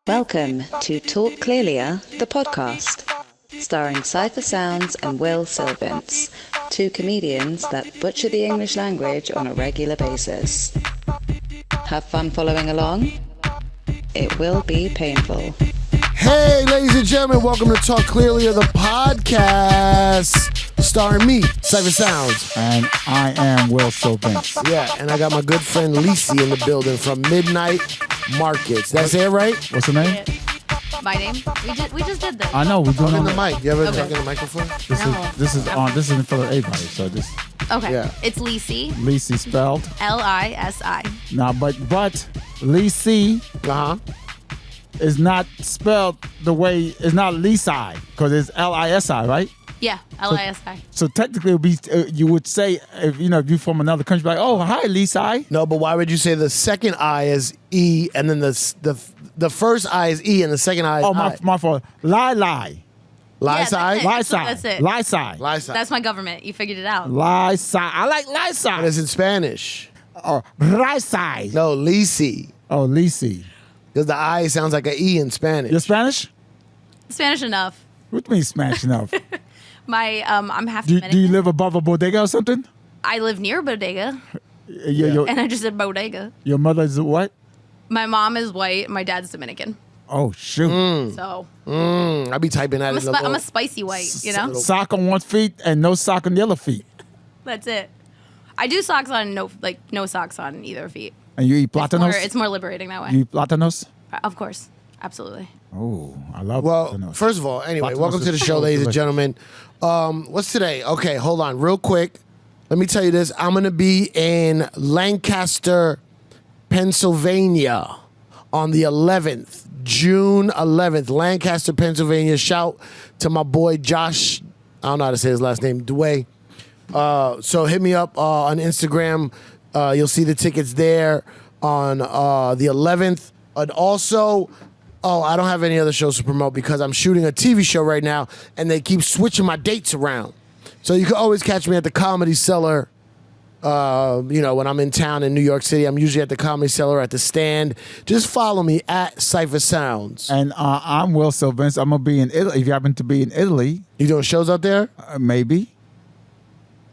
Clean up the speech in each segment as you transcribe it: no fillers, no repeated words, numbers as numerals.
Welcome to Talk Clearlier, the podcast, starring Ciph Sounds and Will Sylvance, two comedians that butcher the English language on a regular basis. Have fun following along? It will be painful. Hey, ladies and gentlemen, welcome to Talk Clearlier, the podcast, starring me, Ciph Sounds. And I am Will Sylvance. Yeah, and I got my good friend Lisi in the building from Midnight Markets. That's it, right? What's the name? My name? We just did this. I know we're doing Talk in the it. mic. You ever Okay. talk in the microphone? This is in front of everybody. So this Okay. Yeah. It's Lisi. Lisi spelled. Lisi. Now, but Lisi Uh-huh. is not spelled the way. It's not Lisi because it's Lisi, right? Yeah. Lisi. So technically, it would be you would say if you're from another country, like, oh, hi, Lisi. No, but why would you say the second I is E and then the first I is E and the second I is Oh, I? my fault. Lisi. Lisi? That's it. Lisi. Lisi. That's my government. You figured it out. Lisi. I like And Lisi. it's in Spanish. Or Lisi. No, Lisi. Oh, Lisi. Because the I sounds like an E in Spanish. You're Spanish? Spanish enough. What do you mean Spanish enough? I'm half Do Dominican. you live above a bodega or something? I live near bodega, Your and I just said bodega. your mother's what? My mom is white. My dad's Dominican. Oh, shoot. So I be typing that in the I'm little- a spicy white. You know. Sock on one feet and no sock on the other feet. That's it. I do socks on no socks on either feet. And you eat platanos? It's more liberating that way. You eat platanos? Of course. Absolutely. Oh, I love Well, platanos. first of all, anyway, Platanos welcome to the is show, so ladies and delicious. gentlemen. What's today? Okay, hold on, real quick. Let me tell you this. I'm going to be in Lancaster, Pennsylvania on the 11th, June 11th, Lancaster, Pennsylvania. Shout to my boy Josh. I don't know how to say his last name, Dway. So hit me up on Instagram. You'll see the tickets there on the 11th. And also, I don't have any other shows to promote because I'm shooting a TV show right now and they keep switching my dates around. So you can always catch me at the Comedy Cellar. When I'm in town in New York City, I'm usually at the Comedy Cellar at the Stand. Just follow me at Ciph Sounds. And I'm Will Sylvance. I'm going to be in Italy. If you happen to be in Italy, You doing shows out there? maybe.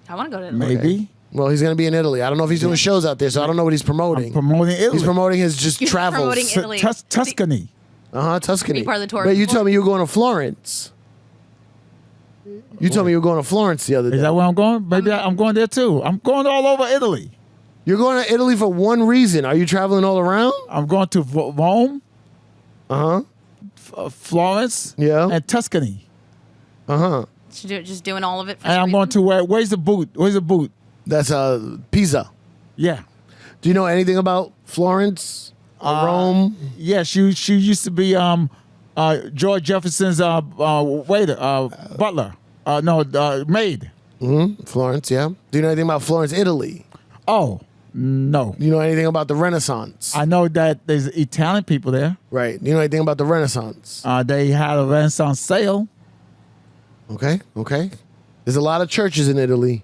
I want to go to Maybe. Well, he's going to be in Italy. I don't know if he's doing shows out there, so I don't know what he's promoting. Promoting Italy. He's promoting his just You're travels. promoting Italy. Tuscany. Tuscany. Be part of the tour. But you told me you were going to Florence. You told me you were going to Florence the other day. Is that where I'm going? Maybe I'm going there too. I'm going all over Italy. You're going to Italy for one reason. Are you traveling all around? I'm going to Rome, Uh-huh. Florence, Yeah. and Tuscany. Uh-huh. Just doing all of it. For And I'm going to where's the boot? Where's the boot? That's Pisa. Yeah. Do you know anything about Florence or Rome? Yeah, she used to be George Jefferson's butler. Maid. Florence, yeah. Do you know anything about Florence, Italy? Oh, no. Do you know anything about the Renaissance? I know that there's Italian people there. Right. Do you know anything about the Renaissance? They had a Renaissance sale. Okay. There's a lot of churches in Italy.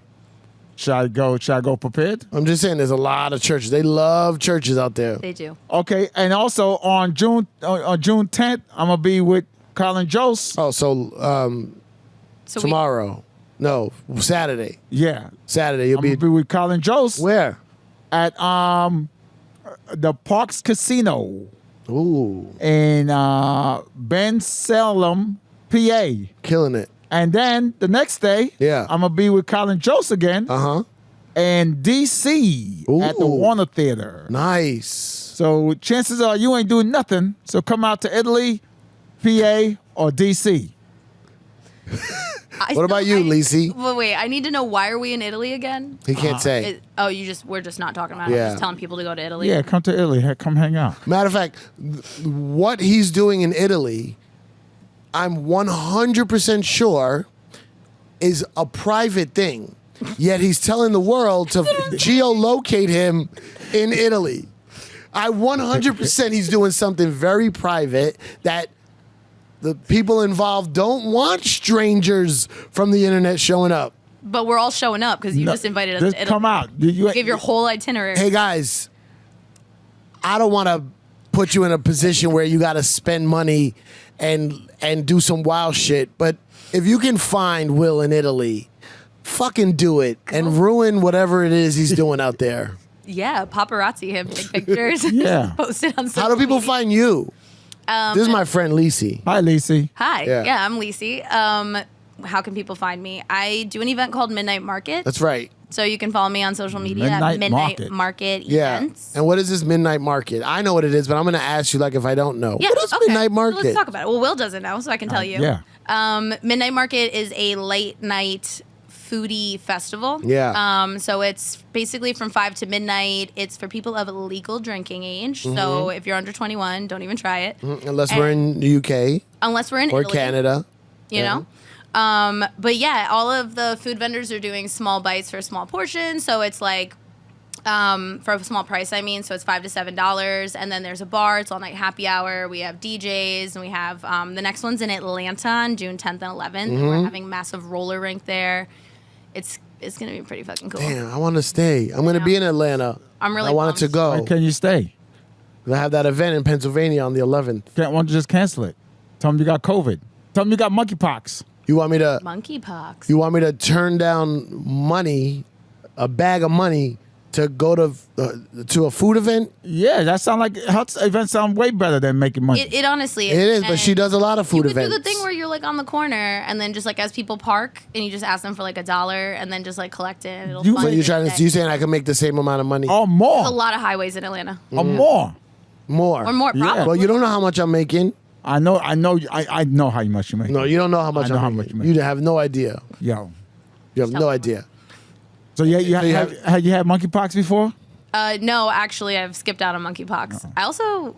Should I go prepared? I'm just saying there's a lot of churches. They love churches out there. They do. Okay, and also on June 10th, I'm gonna be with Colin Jost. Oh, so So tomorrow. No, Saturday. Yeah, Saturday you'll I'm gonna be with Colin Jost where? at the Parks Casino Ooh, in Ben Salem, PA. killing it. And then the next day, Yeah. I'm gonna be with Colin Jost again Uh-huh. in DC at the Ooh. Warner Theater. Nice. So chances are you ain't doing nothing. So come out to Italy, PA, or DC. What about you, Lisi? Well, wait, I need to know, why are we in Italy again? He can't say. We're just not talking about it. Yeah. I'm just telling people to go to Italy. Yeah, come to Italy. Come hang out. Matter of fact, what he's doing in Italy, I'm 100% sure is a private thing. Yet he's telling the world to geolocate him in Italy. I 100% he's doing something very private that the people involved don't want strangers from the internet showing up. But we're all showing up because you just invited us to Italy. Come out. You Give your whole itinerary. Hey guys, I don't want to put you in a position where you got to spend money and do some wild shit. But if you can find Will in Italy, fucking do it and ruin whatever it is he's doing out there. Yeah, paparazzi him, take pictures, Yeah. post it on social How do people media. find you? This is my friend Lisi. Hi, Lisi. Hi, Yeah. yeah, I'm Lisi. How can people find me? I do an event called Midnight Market. That's right. So you can follow me on social media Midnight at Midnight Market. Market Yeah. Events. And what is this Midnight Market? I know what it is, but I'm going to ask you like if I don't know. Yeah, What is okay. Midnight So Market? let's talk about it. Well, Will doesn't know, so I can tell you. Yeah. Midnight Market is a late night foodie festival. Yeah. So it's basically from 5 to midnight. It's for people of legal drinking age. Mm-hmm. So if you're under 21, don't even try it. Unless we're in the UK Unless we're in or Italy, Canada. you know. But yeah, all of the food vendors are doing small bites for small portions. So it's like for a small price, I mean. So it's $5 to $7, and then there's a bar. It's all night happy hour. We have DJs, and we have the next one's in Atlanta on June 10th and 11th. And we're having massive roller rink there. It's gonna be pretty fucking cool. Damn, I want to stay. I'm going to be in Atlanta. I'm really I wanted to pumped. go. Where can you stay? I have that event in Pennsylvania on the 11th. Why don't you just cancel it? Tell them you got COVID. Tell them you got monkeypox. You want me to? Monkeypox. You want me to turn down money, a bag of money, to go to a food event? Yeah, that sound like health events sound way better than making money. It honestly It is, but and she does a lot of food you could events. do the thing where you're like on the corner, and then just like as people park, and you just ask them for like $1, and then just like collect it. And it'll You- fund So you're your trying day. to? You saying I can make the same amount of money? or more. There's a lot of highways in Atlanta, Or more. More. or more Yeah. probably. Well, you don't know how much I'm making. I know how much you make. No, you don't know how much I know I'm how making. much you make. You have no idea. Yo. You have no Tell me. idea. So yeah, you So you have you had monkeypox before? No, actually, I've skipped out on monkeypox. Uh-uh. I also,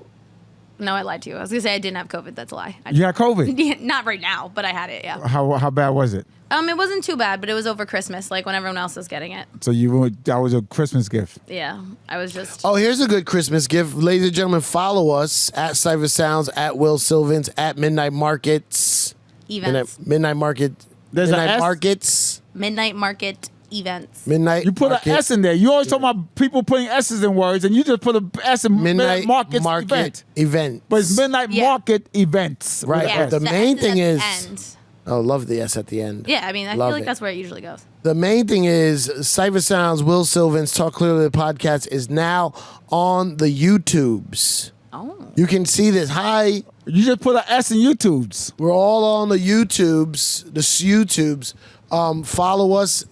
no, I lied to you. I was gonna say I didn't have COVID. That's a lie. I You had COVID. Yeah, not right now, but I had it. Yeah. How bad was it? It wasn't too bad, but it was over Christmas, like when everyone else was getting it. So that was a Christmas gift. Yeah, I was just. Oh, here's a good Christmas gift. Ladies and gentlemen, follow us at Ciph Sounds, at Will Sylvans, at Midnight Markets. Events. Midnight Market. There's a Midnight S? Markets. Midnight Market events. Midnight You put Market. an S in there. You always talk about people putting S's in words, and you just put an S in Midnight Market Market event. event. But it's Midnight Yeah. Market events. with Right, an Yeah, S. the main S thing at is- the end. Oh, love the S at the end. Yeah, I mean, I Love feel like it. that's where it usually goes. The main thing is Ciph Sounds, Will Sylvans, Talk Clearly the podcast is now on the YouTubes. Oh. You can see this. Hi. You just put an S in YouTubes. We're all on the YouTubes, follow us,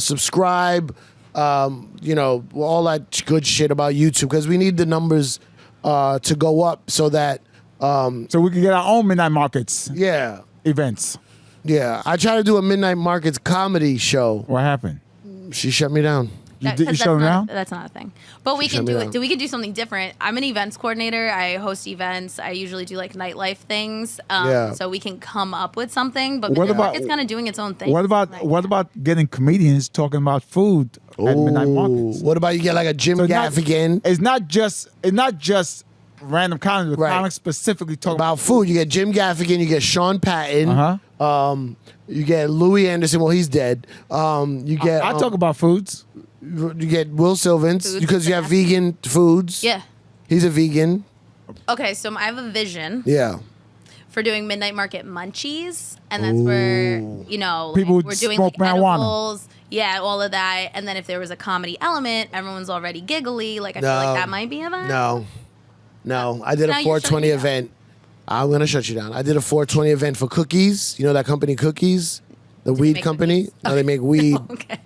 subscribe, all that good shit about YouTube because we need the numbers to go up so that, So we can get our own Midnight Markets yeah. events. I tried to do a Midnight Markets comedy show. What happened? She shut me down. You 'Cause shut that's them not- down? That's not a thing. But we She can shut me do down. it. We can do something different. I'm an events coordinator. I host events. I usually do like nightlife things. Yeah. So we can come up with something. But What about- it's kind of doing its own thing. What about getting comedians talking about food at Midnight Markets? What about you get like a Jim So not- Gaffigan It's not just random comics. The Right. comics specifically talking about food? You get Jim Gaffigan, you get Sean Patton, you get Louis Anderson. Well, he's dead. You get I talk about foods. you get Will Sylvans Foods because you have and vegan foods. Yeah. He's a vegan. Okay. So I have a vision Yeah. for doing Midnight Market munchies, and that's where People like, we're doing smoke like marijuana. edibles. Yeah, all of that. And then if there was a comedy element, everyone's already giggly. Like I feel like that might be a vibe. No. I did Now a you're 420 shutting me down. event. I'm gonna shut you down. I did a 420 event for cookies. You know that company Cookies, the weed make company. cookies? No, they make weed. Okay.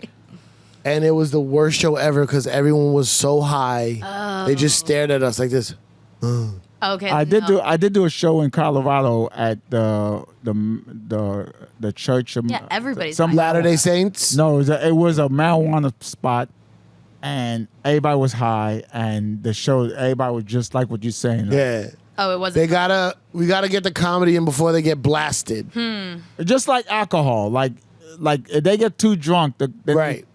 And it was the worst show ever because everyone was so high. They just stared at us like this. Okay. I did no. do a show in Colorado at the church. Yeah, everybody's some high. Latter-day Saints. No, it was a marijuana spot, and everybody was high, and the show everybody was just like what you're saying. Yeah. Oh, it wasn't. We gotta get the comedy in before they get blasted. Just like alcohol, like if they get too drunk, Right.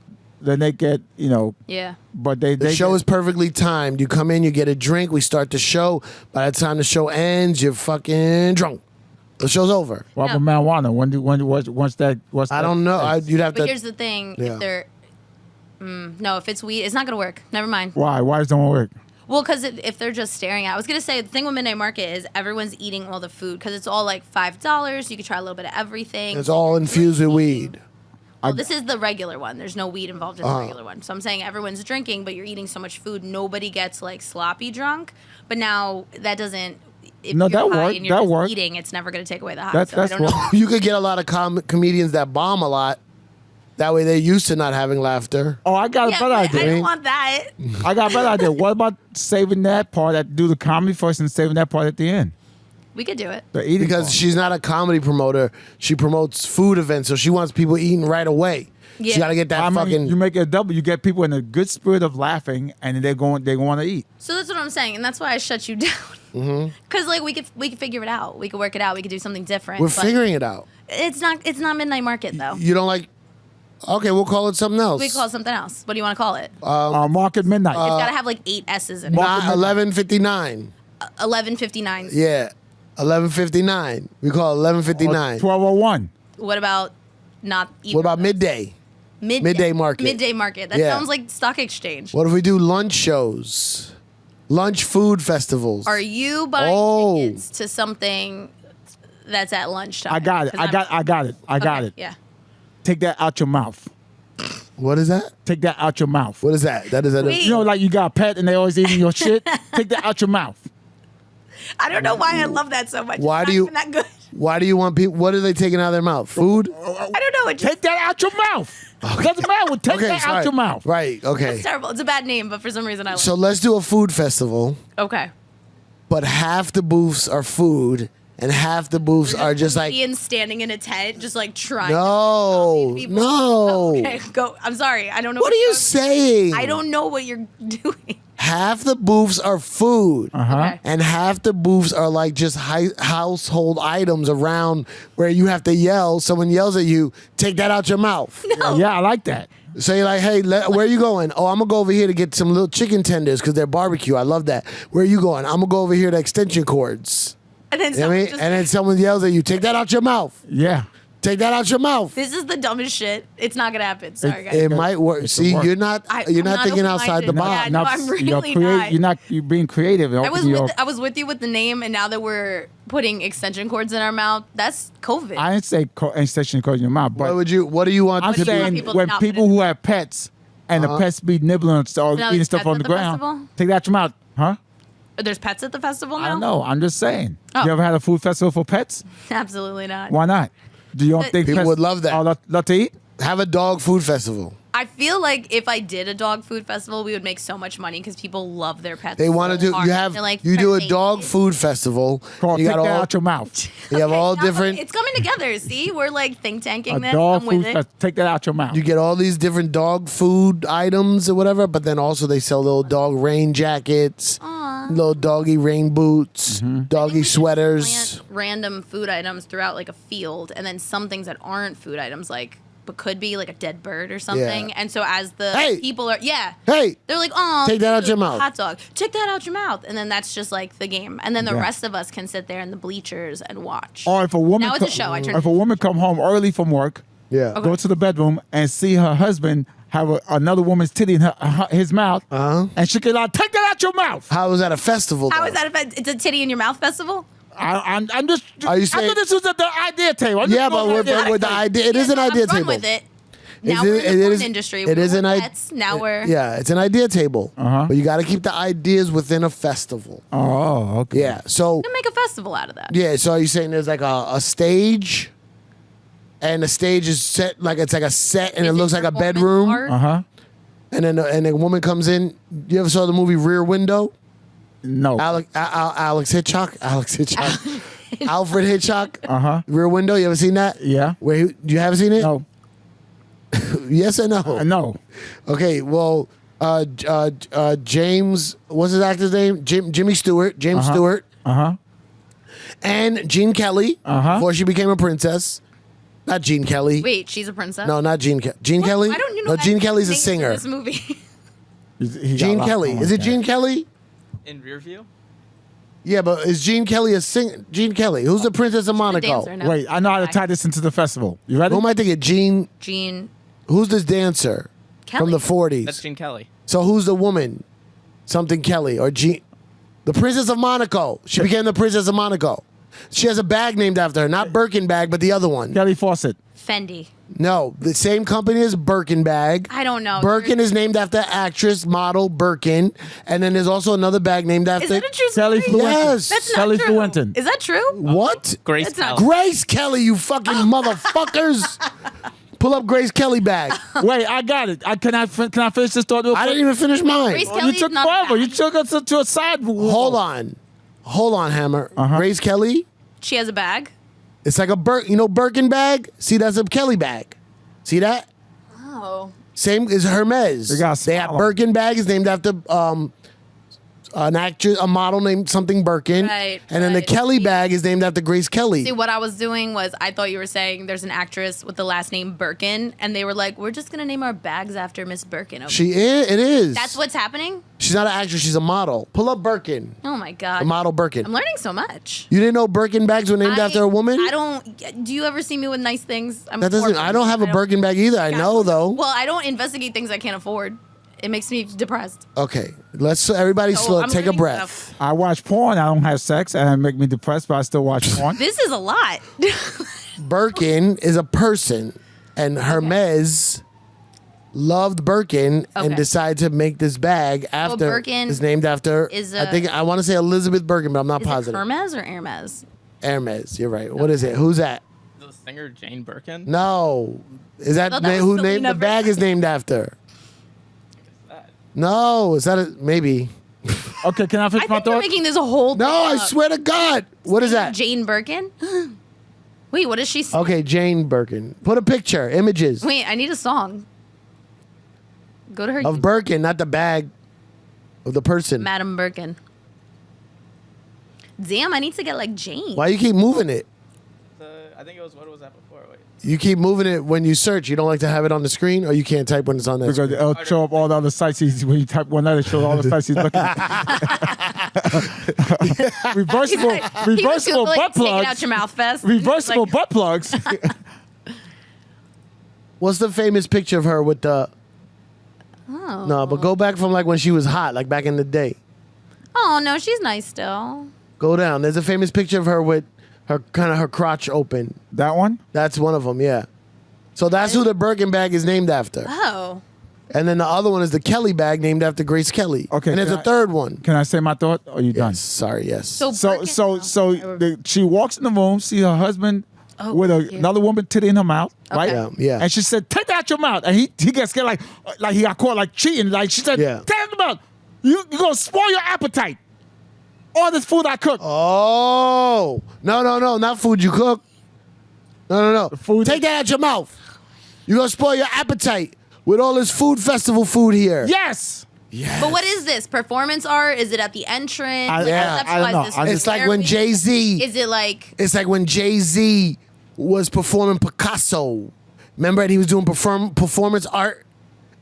then they get Yeah. But they The show is perfectly timed. You come in, you get a drink, we start the show. By the time the show ends, you're fucking drunk. The show's over. What about marijuana? Once that? I don't know. You'd have But to. here's the thing: Yeah. if they're no, if it's weed, it's not gonna work. Never mind. Why? Why does it don't work? Well, because if they're just staring at, I was gonna say the thing with Midnight Market is everyone's eating all the food because it's all like $5. You can try a little bit of everything. It's all infused with weed. Well, this is the regular one. There's no weed involved in the regular one. So I'm saying everyone's drinking, but you're eating so much food, nobody gets like sloppy drunk. But now that doesn't. If No, you're that high worked. and you're That just worked. eating, it's never going to take away the high. That's I don't know. what- You could get a lot of comedians that bomb a lot. That way they're used to not having laughter. Oh, I got a Yeah, better but I idea. don't want that. I got a better idea. What about saving that part, do the comedy first and saving that part at the end? We could do it. The eating Because part. she's not a comedy promoter. She promotes food events, so she wants people eating right away. Yeah. She got to get that I mean, fucking... you make it a double. You get people in a good spirit of laughing, and they want to eat. So that's what I'm saying, and that's why I shut you down. Because like we could figure it out. We could work it out. We could do something different. We're but figuring it out. It's not Midnight Market though. You don't like... Okay, we'll call it something else. We call it something else. What do you want to call it? Market Midnight. It's got to have like 8 S's in it. Market Midnight. 11:59. 11:59. Yeah, 11:59. We call it 11:59. 12:01. What about not even? What about midday? Midday market. Midday market. That Yeah. sounds like stock exchange. What if we do lunch shows? Lunch food festivals. Are you buying Oh. tickets to something that's at lunchtime? I got it. 'Cause I got it. I got okay, it. Yeah. Take that out your mouth. What is that? Take that out your mouth. What is that? That is a... Wait. You know, like you got a pet and they always eating your shit. Take that out your mouth. I don't know why I love that so much. Why It's do not you- even that good. Why do you want people... What are they taking out of their mouth? Food? I don't know. It just, Take that out your mouth. Doesn't matter. Take that sorry. out your mouth. Right, okay. it's terrible. It's a bad name, but for some reason I like So let's do a food festival, it. Okay. but half the booths are food and half the booths are just like... Ian standing in a tent, just like trying. No, to no. Okay, go. I'm sorry. I don't know. What are you you're- saying? I don't know what you're doing. Half the booths are food. Okay. And half the booths are like just household items around where you have to yell. Someone yells at you, take that out your mouth. Yeah, I like that. So you're like, hey, where are you going? Oh, I'm going to go over here to get some little chicken tenders because they're barbecue. I love that. Where are you going? I'm going to go over here to extension cords. And then You know what I mean? just, And then someone yells at you, take that out your mouth. Yeah. Take that out your mouth. this is the dumbest shit. It's not gonna happen. Sorry, guys. It might work. It's See, work. you're not I'm not thinking outside the open-minded. box. Yeah, no, I'm really not. You're being creative. I was with you with the name, and now that we're putting extension cords in our mouth, that's COVID. I didn't say extension code in your mouth, but What do you want I'm to do you want saying people to when not put people in- who have pets and the pets be nibbling or Now eating there's stuff pets on at the the ground, festival? take that out your mouth, huh? There's pets at the festival now. I don't know. I'm just saying. Oh. You ever had a food festival for pets? Absolutely not. Why not? Do you don't think People pets would love that. love to eat? Have a dog food festival. I feel like if I did a dog food festival, we would make so much money because people love their pets. They want to so do. hard. You have. They're like, You do a "Crazy." dog food festival. Carl, You take got that all. out your mouth. You have all now different. It's coming together. See, we're like think tanking A this. dog I'm with food it. festival. Take that out your mouth. You get all these different dog food items or whatever, but then also they sell little dog rain jackets, little doggy rain boots, doggy sweaters. Plant random food items throughout like a field, and then some things that aren't food items, like but could be like a dead bird or something. Yeah. And so as the Hey! people are, Hey, they're like, oh, Take that out your mouth. hot dog. Take that out your mouth, and then that's just like the game. And then the Yeah. rest of us can sit there in the bleachers and watch. Or if a woman Now it's a show. I turned if a woman come home early from work, yeah. go to the bedroom and see her husband have another woman's titty in his mouth, and she can like, take that out your mouth. How was that a festival? How though? is that? It's a titty in your mouth festival. I'm just. Are you I saying- thought this was at the idea table. I'm just Yeah, but going we're, at the but with the idea, it is an Have idea fun table. with it. Now It we're is- in the it porn is- industry. It We is were an with idea. pets. Now we're Yeah, it's an idea table. Uh-huh. But you got to keep the ideas within a festival. Oh, okay. Yeah. So gonna make a festival out of that. yeah. So are you saying there's like a stage, and the stage is set like it's like a set, and Is it looks like a performance bedroom, art? Uh huh. and then a woman comes in. You ever saw the movie Rear Window? No. Alex Hitchcock. Alfred Hitchcock. Uh-huh. Rear Window. You ever seen that? Yeah. Wait, you haven't seen it? No. Yes or no? No. Okay. Well, James. What's his actor's name? Jimmy Stewart. James Stewart. Uh huh. And Gene Kelly. Before she became a princess. Not Gene Kelly. Wait, she's a princess. No, not Gene Kelly. Gene Kelly? Why don't you know? No, Gene Kelly's a names in singer. This movie. Gene Kelly. Is it Gene Kelly? In rear view? Yeah, but is Gene Kelly a singer? Gene Kelly. Who's the Princess of Monaco? dancer now. Wait, I know how to tie this into the festival. You ready? Who am I thinking? Gene Who's this dancer Kelly. from the 40s? That's Gene Kelly. So who's the woman? something Kelly or Jean. The Princess of Monaco. She became the Princess of Monaco. She has a bag named after her, not Birkin bag, but the other one. Kelly Fawcett. Fendi. No, the same company as Birkin bag. I don't know. Birkin is named after actress model Birkin, and then there's also another bag named after. Is that a true Kelly story? Fluenton. Yes. That's not Kelly true. Fluenton. Is that true? What? Grace That's not- Kelly. Grace Kelly, you fucking motherfuckers! Pull up Grace Kelly bag. Wait, I got it. Can I finish this thought? Real I quick? didn't even finish mine. Grace Oh, you Kelly's took not a forever. bag. You took us to a side. Hold on, Hammer. Grace Kelly. She has a bag. It's like a Birkin bag. See, that's a Kelly bag. See that? Oh. Same as Hermes. They got They have smaller. Birkin bags named after an actress, a model named something Birkin. Right, And then the right. Kelly bag is named after Grace Kelly. See, what I was doing was I thought you were saying there's an actress with the last name Birkin, and they were like, we're just going to name our bags after Miss Birkin. It is. That's what's happening? She's not an actress. She's a model. Pull up Birkin. Oh, my God. A model Birkin. I'm learning so much. You didn't know Birkin bags were named after a woman? I don't. Do you ever see me with nice things? I'm That doesn't. poor. I don't have a Birkin bag either. I know though. Well, I don't investigate things I can't afford. It makes me depressed. Okay, let's everybody So slow. I'm Take a learning breath. stuff. I watch porn. I don't have sex, and it make me depressed, but I still watch porn. This is a lot. Birkin is a person, and Hermes loved Birkin and Okay. decided to make this bag after. Birkin is named after. is I think I want to say Elizabeth Birkin, but I'm not Is it positive. Hermes or Hermes? Hermes. You're right. What is it? Who's that? The singer Jane Birkin. No. Is that, thought that was who Selena named the bag Birkin. is named after? No. Is that maybe? Okay, can I finish I my think you're thought? making this a whole. No, I swear to God. What is that? Jane Birkin. Wait, what is she? Okay, Jane Birkin. Put a picture, images Wait, I need a song. Go to her. of Birkin, not the bag of the person. Madam Birkin. Damn, I need to get like Jane. Why you keep moving it? I think it was, what was that before? Wait. You keep moving it when you search. You don't like to have it on the screen, or you can't type when it's on that Because screen? it'll show up all the other sites. When you type one letter, it shows all the sites he's looking at. reversible He was reversible Googling butt Take it out plugs. your mouth fest. Reversible Like, butt plugs. What's the famous picture of her with the? Oh. No, but go back from like when she was hot, like back in the day. Oh no, she's nice still. Go down. There's a famous picture of her with her crotch open. That one? That's one of them. Yeah. So that's who the Birkin bag is named after. Oh. And then the other one is the Kelly bag named after Grace Kelly. Okay, And there's can a I- third one. Can I say my thought? Or are you done? Yes. Sorry. Yes. So Birkin- She walks in the room, see her husband with another woman titty in her mouth, right? Yeah, yeah. And she said, "Take that out your mouth." And he gets scared, like he got caught like cheating. Like she said, Yeah. "Take it out your mouth. You're gonna spoil your appetite. All this food I cook." Oh, no, not food you cook. No. food- Take that out your mouth. You're going to spoil your appetite with all this food festival food here. Yes. But what is this? Performance art? Is it at the entrance? I- yeah, I don't know. Conceptualize this I It's just- like when Jay-Z, Is it like? it's like when Jay-Z was performing Picasso. Remember he was doing performance art?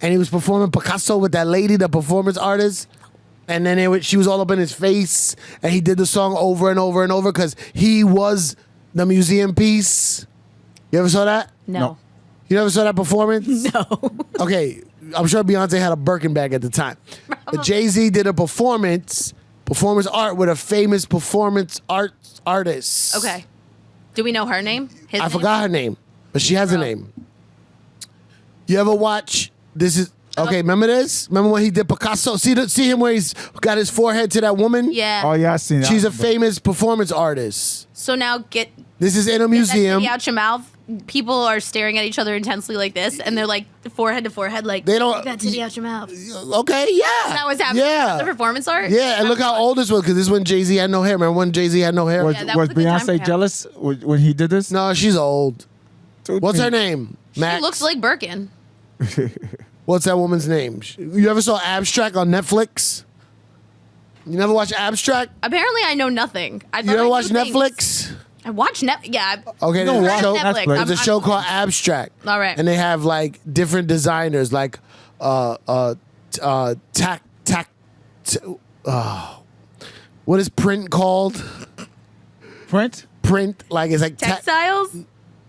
And he was performing Picasso with that lady, the performance artist? And then she was all up in his face, and he did the song over and over and over because he was the museum piece. You ever saw that? No. You never saw that performance? No. Okay, I'm sure Beyonce had a Birkin bag at the time. But Jay-Z did a performance art with a famous performance artist. Okay. Do we know her name? His I name? forgot her name, but she has a Bro. name. You ever watch? This is okay. Remember this? Remember when he did Picasso? See him where he's got his forehead to that woman? Yeah. Oh yeah, I seen that. She's a famous performance artist. So now get This is in a that museum. titty out your mouth. People are staring at each other intensely like this, and they're like forehead to forehead, like They don't- "Take that titty out your mouth. Is Okay, yeah. that what's happening? Yeah. The performance art. Yeah, and look how old this was, because this is when Jay-Z had no hair. Remember when Jay-Z had no hair? Was, Yeah, that was was a good time for Beyonce him. jealous when he did this? No, she's old. Dude, What's her name? She Max. looks like Birkin. What's that woman's name? You ever saw Abstract on Netflix? You never watch Abstract? Apparently, I know nothing. I You thought ever I watch knew things. Netflix? I watch Netflix. Yeah. Okay, No, there's a watch show. Netflix. Netflix. There's a show called Abstract. All right. And they have like different designers, like what is print called? Print? Print, like it's like Textiles?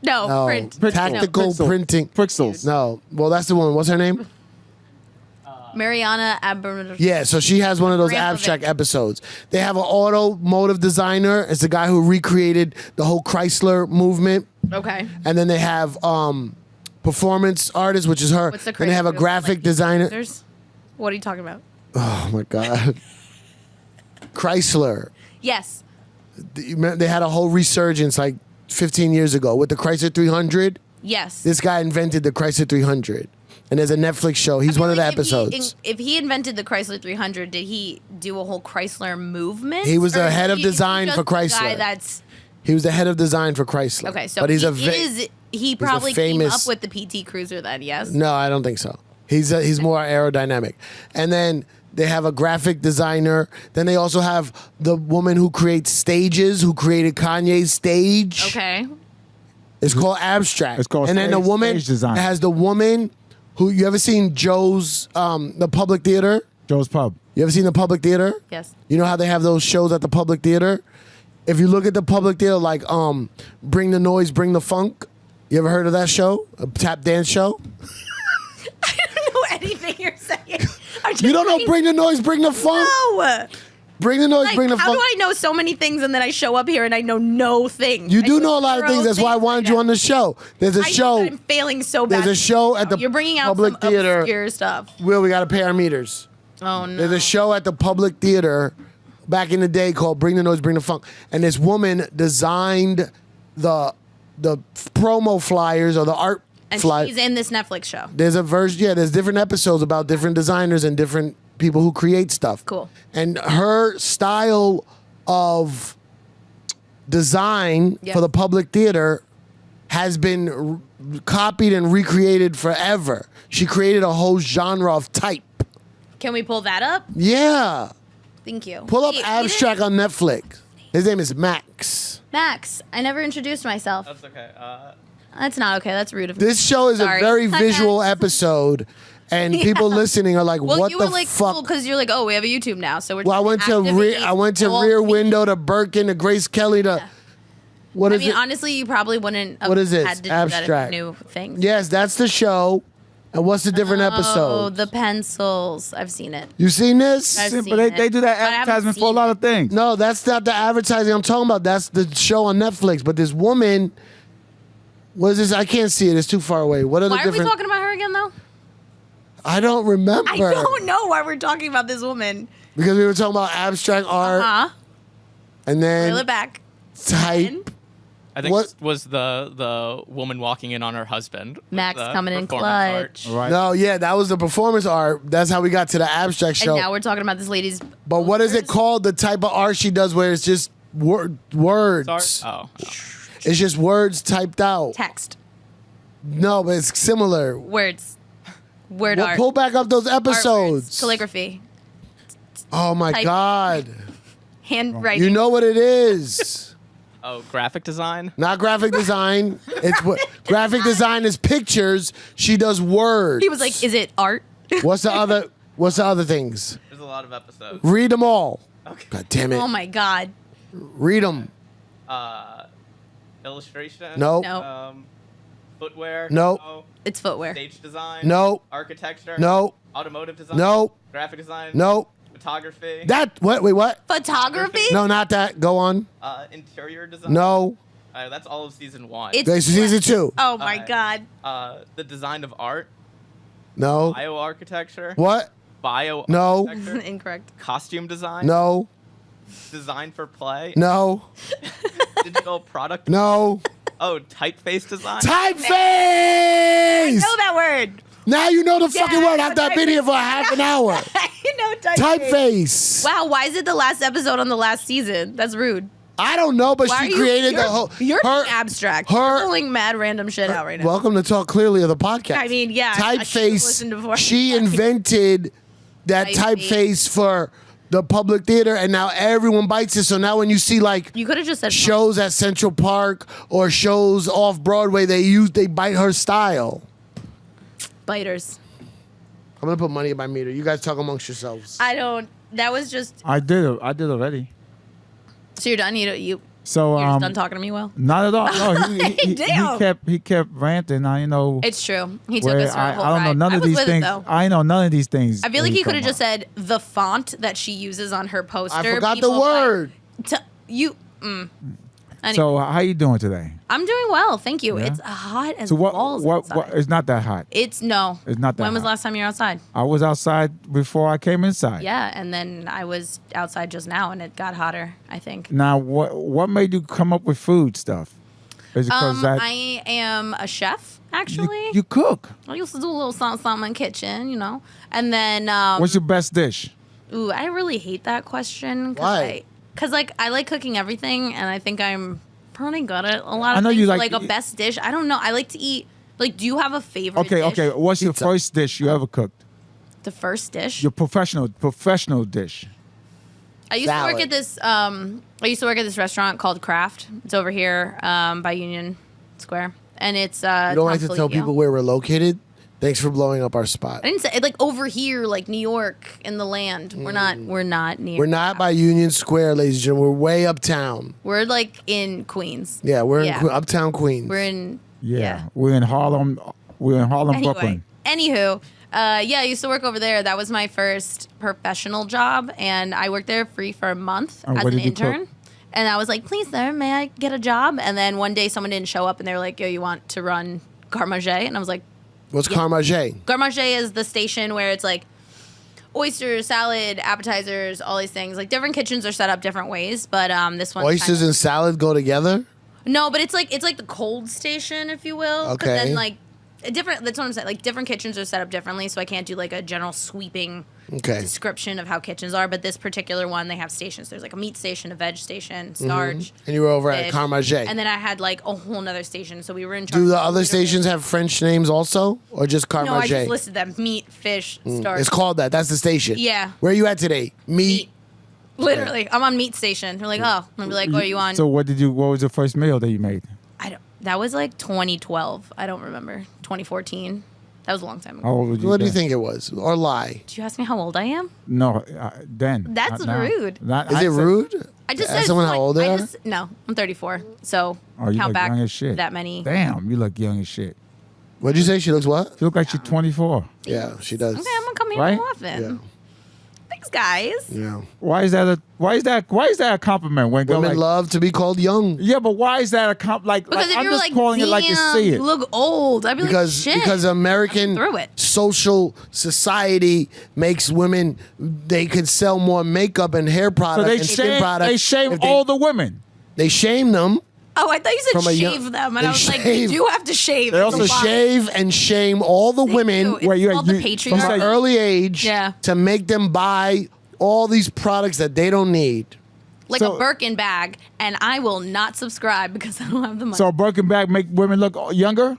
No, no, print. Print. tactical Pixel. printing. Pixels. No, well that's the one. What's her name? Mariana Abernathy. Yeah, so she has one of those Grandpa abstract Vic. episodes. They have an automotive designer. It's the guy who recreated the whole Chrysler movement. Okay. And then they have performance artist, which is her. What's the Then they have a crazy- graphic like, designer. What are you talking about? Oh my God. Chrysler. Yes. They had a whole resurgence like 15 years ago with the Chrysler 300. Yes. This guy invented the Chrysler 300. And there's a Netflix show. He's one of the episodes. If he invented the Chrysler 300, did he do a whole Chrysler movement? He was the Or head of is he design just for the guy Chrysler. that's He was the head of design for Chrysler. okay. So but he's he probably famous- came up with the PT Cruiser then. Yes. No, I don't think so. He's more aerodynamic. And then they have a graphic designer. Then they also have the woman who creates stages, who created Kanye's stage. Okay. It's called Abstract. It's called and then the stage- woman stage design. has the woman who you ever seen Joe's the Public Theater? Joe's Pub. You ever seen the Public Theater? Yes. You know how they have those shows at the Public Theater? If you look at the Public Theater, like Bring the Noise, Bring the Funk. You ever heard of that show? A tap dance show? I don't know anything you're saying. I'm just You don't know saying- Bring the Noise, Bring the Funk? No. Bring the Noise, Like, Bring the how Funk. do I know so many things and then I show up here and I know no things? You I do know a lot of things. That's why I wanted you on the show. There's a I know show. that I'm failing so bad. There's a show at the You're bringing out Public some Theater. obscure stuff. Will, we got to pay our meters. Oh no. There's a show at the Public Theater back in the day called Bring the Noise, Bring the Funk. And this woman designed the promo flyers or the art and flyers. she's in this Netflix show. There's a version, yeah, there's different episodes about different designers and different people who create stuff. Cool. And her style of design Yeah. for the Public Theater has been copied and recreated forever. She created a whole genre of type. Can we pull that up? Yeah. Thank you. Pull up Wait, Abstract on Netflix. His name is Max. Max, I never introduced myself. That's okay. That's not okay. That's rude of me. This show is Sorry. a very Hi, visual Max. episode, and people listening are like, Well, "What you the were like, fuck?" because you're like, oh, we have a YouTube now, so we're. Well, I went to all Rear things. Window to Birkin to Grace Kelly to. What I is mean, it? honestly, you probably wouldn't. Have What is this? Had to do Abstract. That if you knew things. Yes, that's the show. And what's the different Oh, episode? the pencils. I've seen it. You seen this? I've Yeah, seen but they it. do that But I haven't advertisement for a seen lot it. of things. No, that's not the advertising I'm talking about. That's the show on Netflix. But this woman, what is this? I can't see it. It's too far away. What are the Why are we different? talking about her again, though? I don't remember. I don't know why we're talking about this woman. Because we were talking about abstract art Huh? and Reel then it back. type. I think What- it was the woman walking in on her husband. with Max the coming in performance clutch. art. Right. No, yeah, that was the performance art. That's how we got to the abstract show. And now we're talking about this lady's. But what is it posters. called? The type of art she does where it's just words. Art? Oh. It's just words typed out. Text. No, but it's similar. Words. Word Well, art. pull back up those Art words, episodes. calligraphy. Oh my Type. God. Handwriting. You know what it is. Oh, graphic design. Not graphic design. It's what graphic design is pictures. She does words. He was like, "Is it art?" What's the other things? There's a lot of episodes. Read them all. Okay. God damn it. Oh my god. Read them. Illustration. No. No. Footwear. No. It's footwear. Stage design. No. Architecture. No. Automotive design. No. Graphic design. No. Photography. That what wait what? Photography? No, not that. Go on. Interior design. No. That's all of season 1. It's This is season 2. Oh my Alright. god. The design of art. No. Bioarchitecture. What? No. Bioarchitecture. Incorrect. Costume design. No. Design for play. No. Digital product. No. Oh, typeface design. Typeface. Know that word. Now you know the fucking word after I've been here for a typeface. half an hour. You know typeface. Typeface. Wow, why is it the last episode on the last season? That's rude. I don't know, but Why she are you, created you're, the whole. You're her, being abstract. her- You're pulling mad random shit out right now. Welcome to Talk Clearly of the podcast. I mean, yeah, I should've listened before. Typeface. She invented that Typeface. typeface for the Public Theater, and now everyone bites it. So now when you see like You could have just said shows at Central Park or shows off Broadway, they bite her style. biters. I'm gonna put money in my meter. You guys talk amongst yourselves. I don't. That was just. I did already. So you're done. You So You're just done talking to me, Will? not at all. No, Damn. he kept ranting. I know. It's true. He took where us for a whole I don't know ride. none I of was these with things. It, though. I know none of these things. I feel like that he could talking have just about. said the font that she uses on her poster. I forgot the People word. You. Anyway, So how you doing today? I'm doing well, thank you. Yeah? It's hot as So balls outside. what? It's not that hot. It's no. It's not that When was hot. the last time you were outside? I was outside before I came inside. Yeah, and then I was outside just now, and it got hotter. I think. Now, what made you come up with food stuff? Is it because that I am a chef, actually. you cook? I used to do a little something in the kitchen, and then What's your best dish? ooh, I really hate that question. Why? Because I like cooking everything, and I think I'm pretty good at a lot of I know things. you So, like- a best dish. I don't know. I like to eat. Like, do you have a favorite? Okay, dish? okay. What's your Pizza. first dish you ever cooked? The first dish. Your professional dish. I used to work Salad. at this. I used to work at this restaurant called Kraft. It's over here by Union Square, and it's. You don't like to Tom tell Colicchio. people where we're located? Thanks for blowing up our spot. I didn't say like over here, like New York in the land. We're not near. We're not by Union Square, ladies and gentlemen. We're way uptown. We're like in Queens. Yeah, we're Yeah. in uptown Queens. We're in. Yeah. We're in Harlem. We're in Harlem, Anyway, Brooklyn. anywho, yeah, I used to work over there. That was my first professional job, and I worked there free for a month And as what an did you cook? intern. And I was like, "Please, sir, may I get a job?" And then one day, someone didn't show up, and they were like, "Yo, you want to run Garde Manger?" And I was like, What's Carmage? Garde Manger is the station where it's like oysters, salad, appetizers, all these things. Like different kitchens are set up different ways, but this one Oysters and salad go together? no, but it's like the cold station, if you will. 'Cause Okay. then like different. That's what I'm saying. Like different kitchens are set up differently, so I can't do like a general sweeping Okay. description of how kitchens are. But this particular one, they have stations. There's like a meat station, a veg station, starch. And you were over at fish. Carmage. And then I had like a whole nother station, so we were in charge. Do the of other literally- stations have French names also? Or just Carmage? No, I just listed them: meat, fish, starch. It's called that. That's the station. Yeah. Where are you at today? Meat. Literally, I'm on meat station. They're like, oh, I'm gonna be like, what are you on? So what was the first meal that you made? I don't. That was like 2012. I don't remember. 2014. That was a long time ago. How old was you? What do you then? think it was? Or lie? Did you ask me how old I am? No, then. That's not now. rude. Not- Is I it said- rude? I just Ask said someone like, how old they are? No, I'm 34. So Oh, you count look back young as shit. that many. Damn, you look young as shit. What'd you say? She looks what? You look like you're 24. Yeah, she does. Okay, I'm gonna come here Right? more often. Yeah. Thanks, guys. Yeah. Why is that a compliment when girl Women like, love to be called young. yeah, but why is that a Because if I'm you were just like, calling it like you damn, see it. you look old, I'd be Because like, shit. because American through it. social society makes women they could sell more makeup and hair So products they and skin shame products. they shame if all the women. they shame them. Oh, I thought you From said a shave young- them, and they I was like, shave. you do have to shave. They It's also a lot. Shave and shame all the women you. It's Where you- called the you- from patriarchy. an early age Yeah. to make them buy all these products that they don't need. like So- a Birkin bag, and I will not subscribe because I don't have the money. So a Birkin bag make women look younger?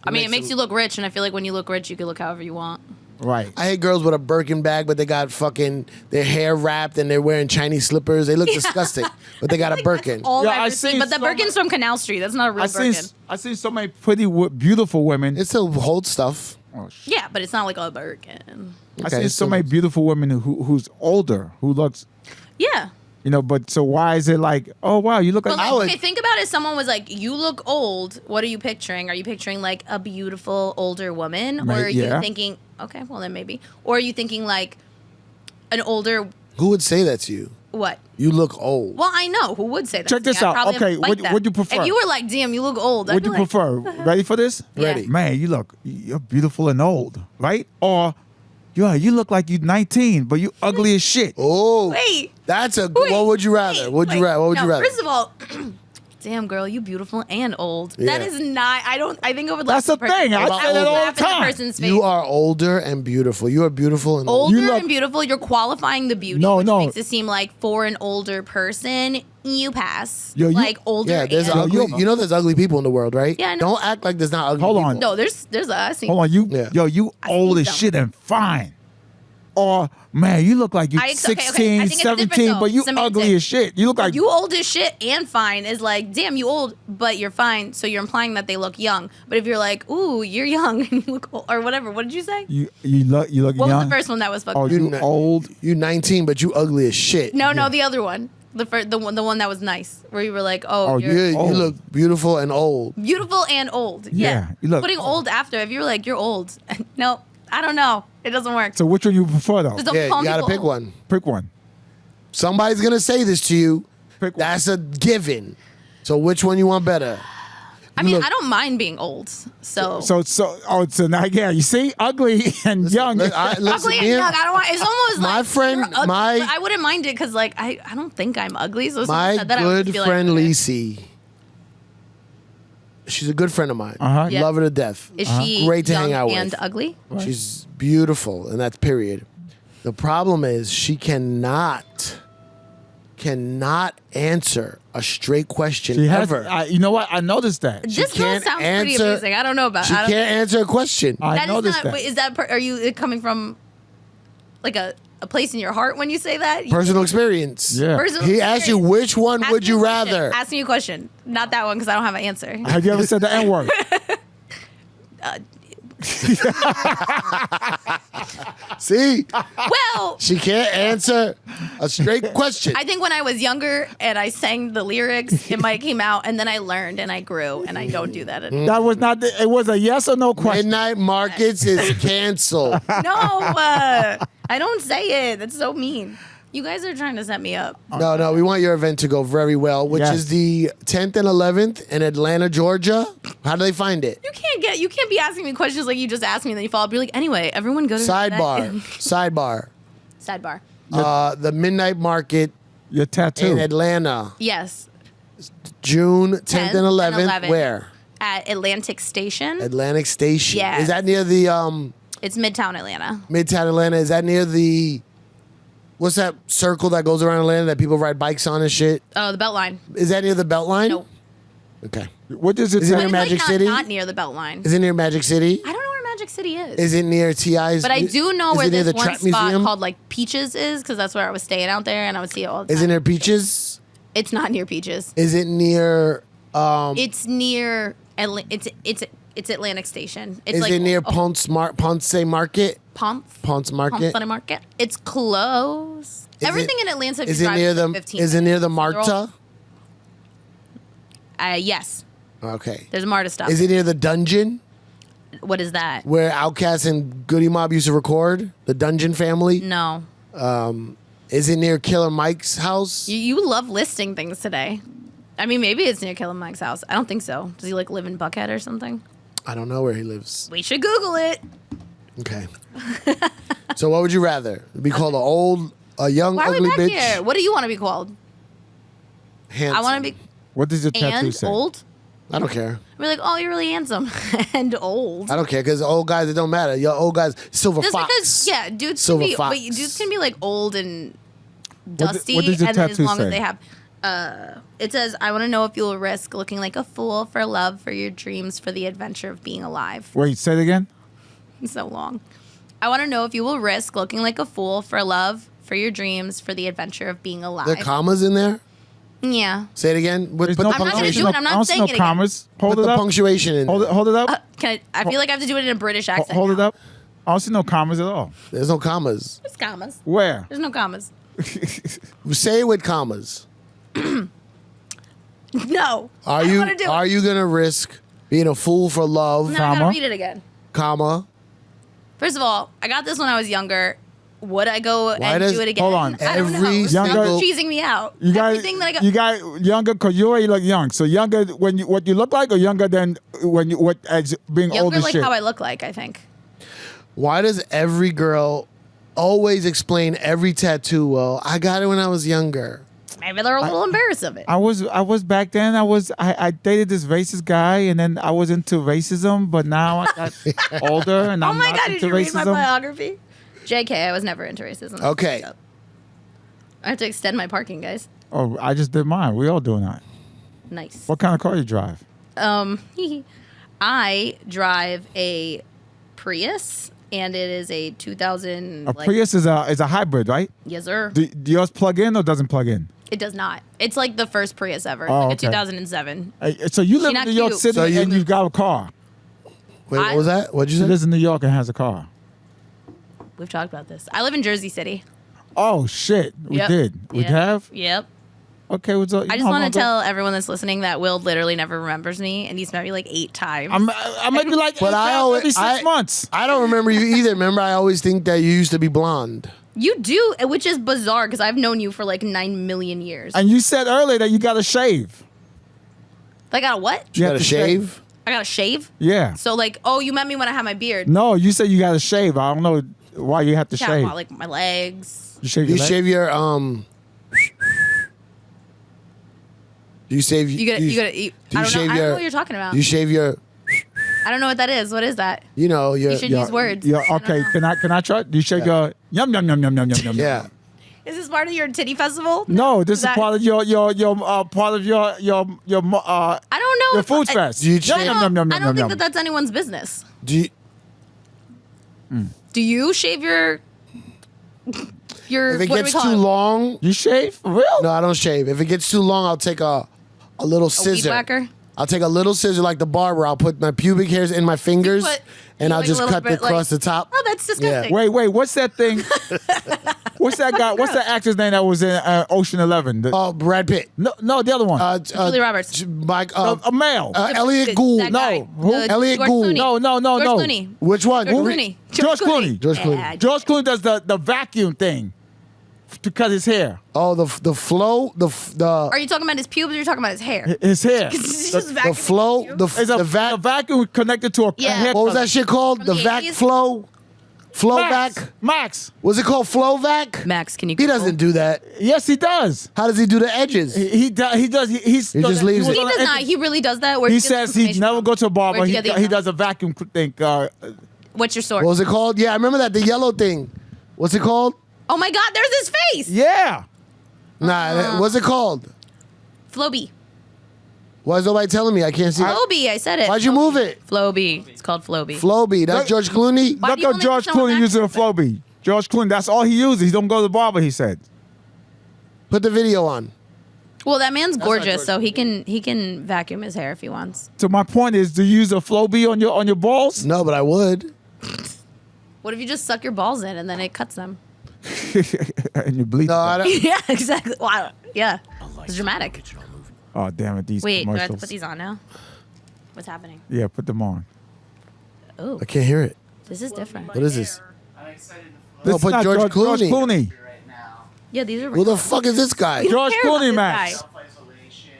I mean, it makes makes them- you look rich, and I feel like when you look rich, you can look however you want. Right. I hate girls with a Birkin bag, but they got fucking their hair wrapped and they're wearing Chinese slippers. They look disgusting, but they got a Birkin. All Yeah, I've I ever seen, seen but the so Birkin's from Canal Street. That's not a real Birkin. I seen so many pretty beautiful women. It still holds stuff. Oh, shit. Yeah, but it's not like a Birkin. I Okay, seen so- so many beautiful women who's older, who looks, Yeah. but so why is it like, oh wow, you look But like like, would- okay, think about if someone was like, "You look old." What are you picturing? Are you picturing like a beautiful older woman, or are Yeah. you thinking, okay, well then maybe, or are you thinking like an older Who would say that to you? what? You look old. Well, I know who would say that. Check to me. this I'd out. probably Okay, fight them. would you prefer? If you were like, "Damn, you look old," I'd What be do you like, prefer? Ready for this? Yeah. Ready. Man, you're beautiful and old, right? Or you look like you're 19, but you ugly as shit. Oh, Wait. that's a. Wait, what would you rather? What would you rather? What would you rather? First of all, damn girl, you beautiful and old. That Yeah. is not. I think I would. That's laugh the in person- thing. I say would that all laugh the in time. person's face. You are older and beautiful. You are beautiful and old. older You look- and beautiful. You're qualifying the beauty, No, which no. makes it seem like for an older person, you pass. Yo, you- like older. Yeah, there's and, ugly. You know, there's ugly people in the world, right? Yeah, I know. Don't act like there's not ugly. Hold on. people. no, there's I see. Hold on, you Yeah. you I see old as them. shit and fine. Or man, you look like you're okay, 16, I think it's 17, different, but you though. ugly Semantics. as shit. You look like You old as shit and fine is like, damn, you old, but you're fine. So you're implying that they look young. But if you're like, ooh, you're young and you look old, or whatever, what did you say? you look What young. was the first one that was fucked? Oh, up? you old. You 19, but you ugly as shit. No, the other one. The one that was nice, where you were like, Oh, you're You Old. look beautiful and old. beautiful and old. Yeah, you look Putting old after, if you're like, you're old. No, I don't know. It doesn't work. So which one you prefer though? Just don't Yeah, call you me gotta old. pick one. Pick one. Somebody's gonna say this to you. Pick one. That's a given. So which one you want better? I mean, Look- I don't mind being old. So So now yeah, you see, ugly and young. Listen, ugly and me young. I don't want. It's almost my like friend- you're ugly, my- but I wouldn't mind it because like I don't think I'm ugly. So if someone My said that, I would good just be friend like, okay. Lisi. She's a good friend of mine. Uh-huh. Yeah. Love her to death. Is she Great to young hang out and with. ugly? She's beautiful, and that's period. The problem is she cannot answer a straight question She has, ever. you know what? I noticed that. This girl can't sounds pretty answer- amazing. I don't know about. She I don't, can't answer a question. I that is noticed not. that. Wait, is that? Are you coming from like a place in your heart when you say that? Personal experience. Yeah. Personal He asked you experience. which one Ask would me you a question. rather. Ask me a question. Not that one because I don't have an answer. Have you ever said the N word? See, Well, she can't answer a straight question. I think when I was younger and I sang the lyrics, it might came out, and then I learned and I grew, and I don't do that anymore. That was not. It was a yes or no question. Midnight Markets is canceled. No, I don't say it. That's so mean. You guys are trying to set me up. No, we want your event to go very well, which Yes. is the 10th and 11th in Atlanta, Georgia. How do they find it? You can't be asking me questions like you just asked me, and then you follow up. You're like, anyway, everyone go to Sidebar. Sidebar. The Midnight Market Your tattoo. in Atlanta, Yes, June 10th and 11th. Where? at Atlantic Station. Atlantic Station. Yes. Is that near the It's Midtown Atlanta. Midtown Atlanta? Is that near the what's that circle that goes around Atlanta that people ride bikes on and shit? Oh, the Beltline. Is that near the Beltline? Nope. Okay. What does it Is it say? near It's Magic like City? not near the Beltline. Is it near Magic City? I don't know where Magic City is. Is it near TI's? But I do know is where it near this the one Trap spot Museum? called like Peaches is, because that's where I was staying out there, and I would see it all the time. Is it near Peaches? It's not near Peaches. Is it near? It's near. It's Atlantic Station. It's Is like it near Ponce Market? Ponce Market. Ponce Market. It's close. Is Everything it- in Atlanta. If Is you it drive near is the? like 15 Is it near the minutes. They're all- Marta? Yes. Okay. There's a Marta stop. Is it near the dungeon What is that? where Outkast and Goody Mob used to record? The Dungeon Family. No. Is it near Killer Mike's house? You love listing things today. I mean, maybe it's near Killer Mike's house. I don't think so. Does he like live in Buckhead or something? I don't know where he lives. We should Google it. Okay. So what would you rather? Be called a young, Why are we ugly back bitch? here? What do you want to be called? Handsome. I want to be What does your tattoo and say? old. I don't care. We're like, oh, you're really handsome and old. I don't care because old guys, it don't matter. Yo, old guys, Silver Just Fox. because, yeah, dudes Silver can be, Fox. but dudes can be like old and dusty, what does your and then as tattoo long say? as they have, it says, "I want to know if you'll risk looking like a fool for love, for your dreams, for the adventure of being alive." Wait, say it again. It's so long. I want to know if you will risk looking like a fool for love, for your dreams, for the adventure of being alive. There are commas in there. Yeah. Say it again. Put There's the no I'm not gonna punctuation. do it. I'm not I don't see saying no it again. commas. Hold Put it the up. punctuation in. Hold it up. Can I feel like I have to do it in a British accent. Hold it now. up. I don't see no commas at all. There's no commas. There's commas. Where? There's no commas. Say it with commas. No. Are I don't you wanna do it. are you gonna risk being a fool for love, No, I gotta Comma? read it again. comma? First of all, I got this when I was younger. Would I go and does- do it again? hold on. I don't know. Every Stop single- cheesing me out. You got Everything that I got. you got younger because you already look young. So younger when you what you look like, or younger than when you what as being old Younger as like shit. how I look like, I think. Why does every girl always explain every tattoo? Well, I got it when I was younger. Maybe they're a little embarrassed of it. I was back then. I dated this racist guy, and then I was into racism. But now I got older, and Oh I'm my not god, did into you read my racism. biography? JK, I was never into racism. Okay. I have to extend my parking, guys. Oh, I just did mine. We all doing that. Nice. What kind of car you drive? I drive a Prius, and it is a 2000. A Prius is a hybrid, right? Yes, sir. Do yours plug in or doesn't plug in? It does not. It's like the first Prius ever. Oh, Like a okay. 2007. So you live in not New York cute. City So you- and you've got a car. Wait, what was that? What'd you She say? lives in New York and has a car. We've talked about this. I live in Jersey City. Oh shit, we Yep. did. We Yep. have. Yep. Okay, what's up? I just want to tell everyone that's listening that Will literally never remembers me, and he's met me like 8 times. I might be like, But every 6 months. I don't remember you either. Remember, I always think that you used to be blonde. You do, which is bizarre because I've known you for like 9 million years. And you said earlier that you got to shave. I got a what? You got to shave? I got to shave? Yeah. So like, oh, you met me when I had my beard. No, you said you got to shave. I don't know why you have to Yeah, shave. well, like my legs. You shave You your leg? shave your You shave. You gotta. I don't know what you're talking about. You shave your. I don't know what that is. What is that? You know your. You should use words. Yeah. I don't Okay. know. Can I try? Do you shave your yum yum yum yum yum yum yum? Yeah. Is this part of your titty festival? No, this is that- part of your part of your I don't know. your if food I- fest. Do you I shave? don't think that that's anyone's business. Do you, Do you shave your if it what do we gets call too it? long, You shave for real? no, I don't shave. If it gets too long, I'll take a little A weed scissor. whacker? I'll take a little scissor like the barber. I'll put my pubic hairs in my fingers, Put- and you I'll like just a little cut bit, across the top. Oh, that's disgusting. Wait, what's that thing? What's that guy? What's that actor's name that was in Ocean 11? Oh, Brad Pitt. No, the other one. Julia Roberts. Mike. a male. Elliot Gould. That guy. No, who? Elliot George Gould. Clooney. No. George no. Clooney. Which one? George Who? Clooney. George Clooney. George Clooney. Yeah. George Clooney does the vacuum thing to cut his hair. Oh, the flow, Are you talking about his pubes or are you talking about his hair? His hair. He's just the vacuuming flow, his the pubes. It's a vac. vacuum connected to a Yeah. hair. What was that shit called? From The the vac 80s? flow? Flow Max. vac? Max. Was it called flow vac? Max, can you? He doesn't do that. Yes, he does. How does he do the edges? He does. He just leaves was it. He on does the- not. He really does that. Where'd He you get this says he information never from? go to a barber. Where'd He you get the he info? does a vacuum thing. What's your source? What was it called? Yeah, I remember that. The yellow thing. What's it called? Oh my God! There's his face. Yeah. Nah, what's it called? Flooby. Why is nobody telling me? I can't see. Flooby. I said it. Why'd you move it? Flooby. It's called Flooby. Flowby. That's George Clooney. Why Look do you up only George understand what Clooney that using a is? Flowbee. George Clooney. That's all he uses. He don't go to the barber. He said. Put the video on. Well, that man's not gorgeous, George so he can vacuum his hair if he wants. So my point is, do you use a Flowbee on your balls? No, but I would. What if you just suck your balls in and then it cuts them? And you bleach. No, I them. don't. Yeah, exactly. Wow. Yeah. It's dramatic. Oh damn it! These Wait, do I have commercials. to put these on now? What's happening? Yeah, put them on. Oh, I can't hear it. this is different. What is this? This No, is put not George George Clooney. Clooney. Yeah, these are. Who the fuck is this guy? We don't George care about Clooney, this Max. guy.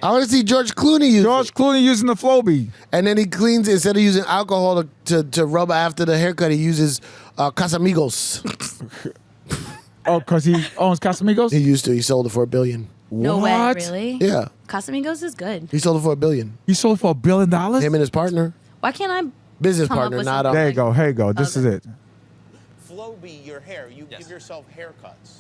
I want to see George Clooney use George it. Clooney using the Flowbee. And then he cleans, instead of using alcohol to rub after the haircut, he uses Casamigos. Oh, because he owns Casamigos? He used to. He sold it for $1 billion. No way, What? really? Yeah. Casamigos is good. He sold it for $1 billion. He sold it for $1 billion? Him and his partner. Why can't I? Business Come up partner, with not something. There you go. Here you go. This is it. Flowbee your hair. You Yes. give yourself haircuts.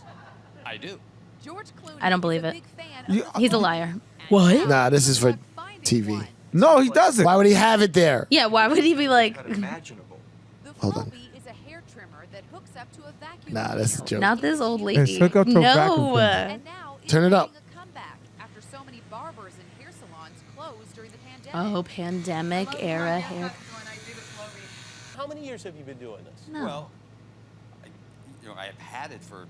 I do. George Clooney I don't believe is a it. big fan You- of He's a Flowbee. liar. And Nah, this is for good luck finding TV. one. No, he doesn't. Why would he have it there? Yeah, why would he be like? Imaginable. The Hold on. Flowbee is a hair trimmer that hooks up to a vacuum. Nah, that's a cleaner. joke. Not this old Let's lady. hook up to a vacuum No. cleaner. And now it's Turn it up. making a comeback after so many barbers and hair salons closed during the pandemic. Oh, pandemic era hair. How many years have you been doing this? No. Well, I have had it for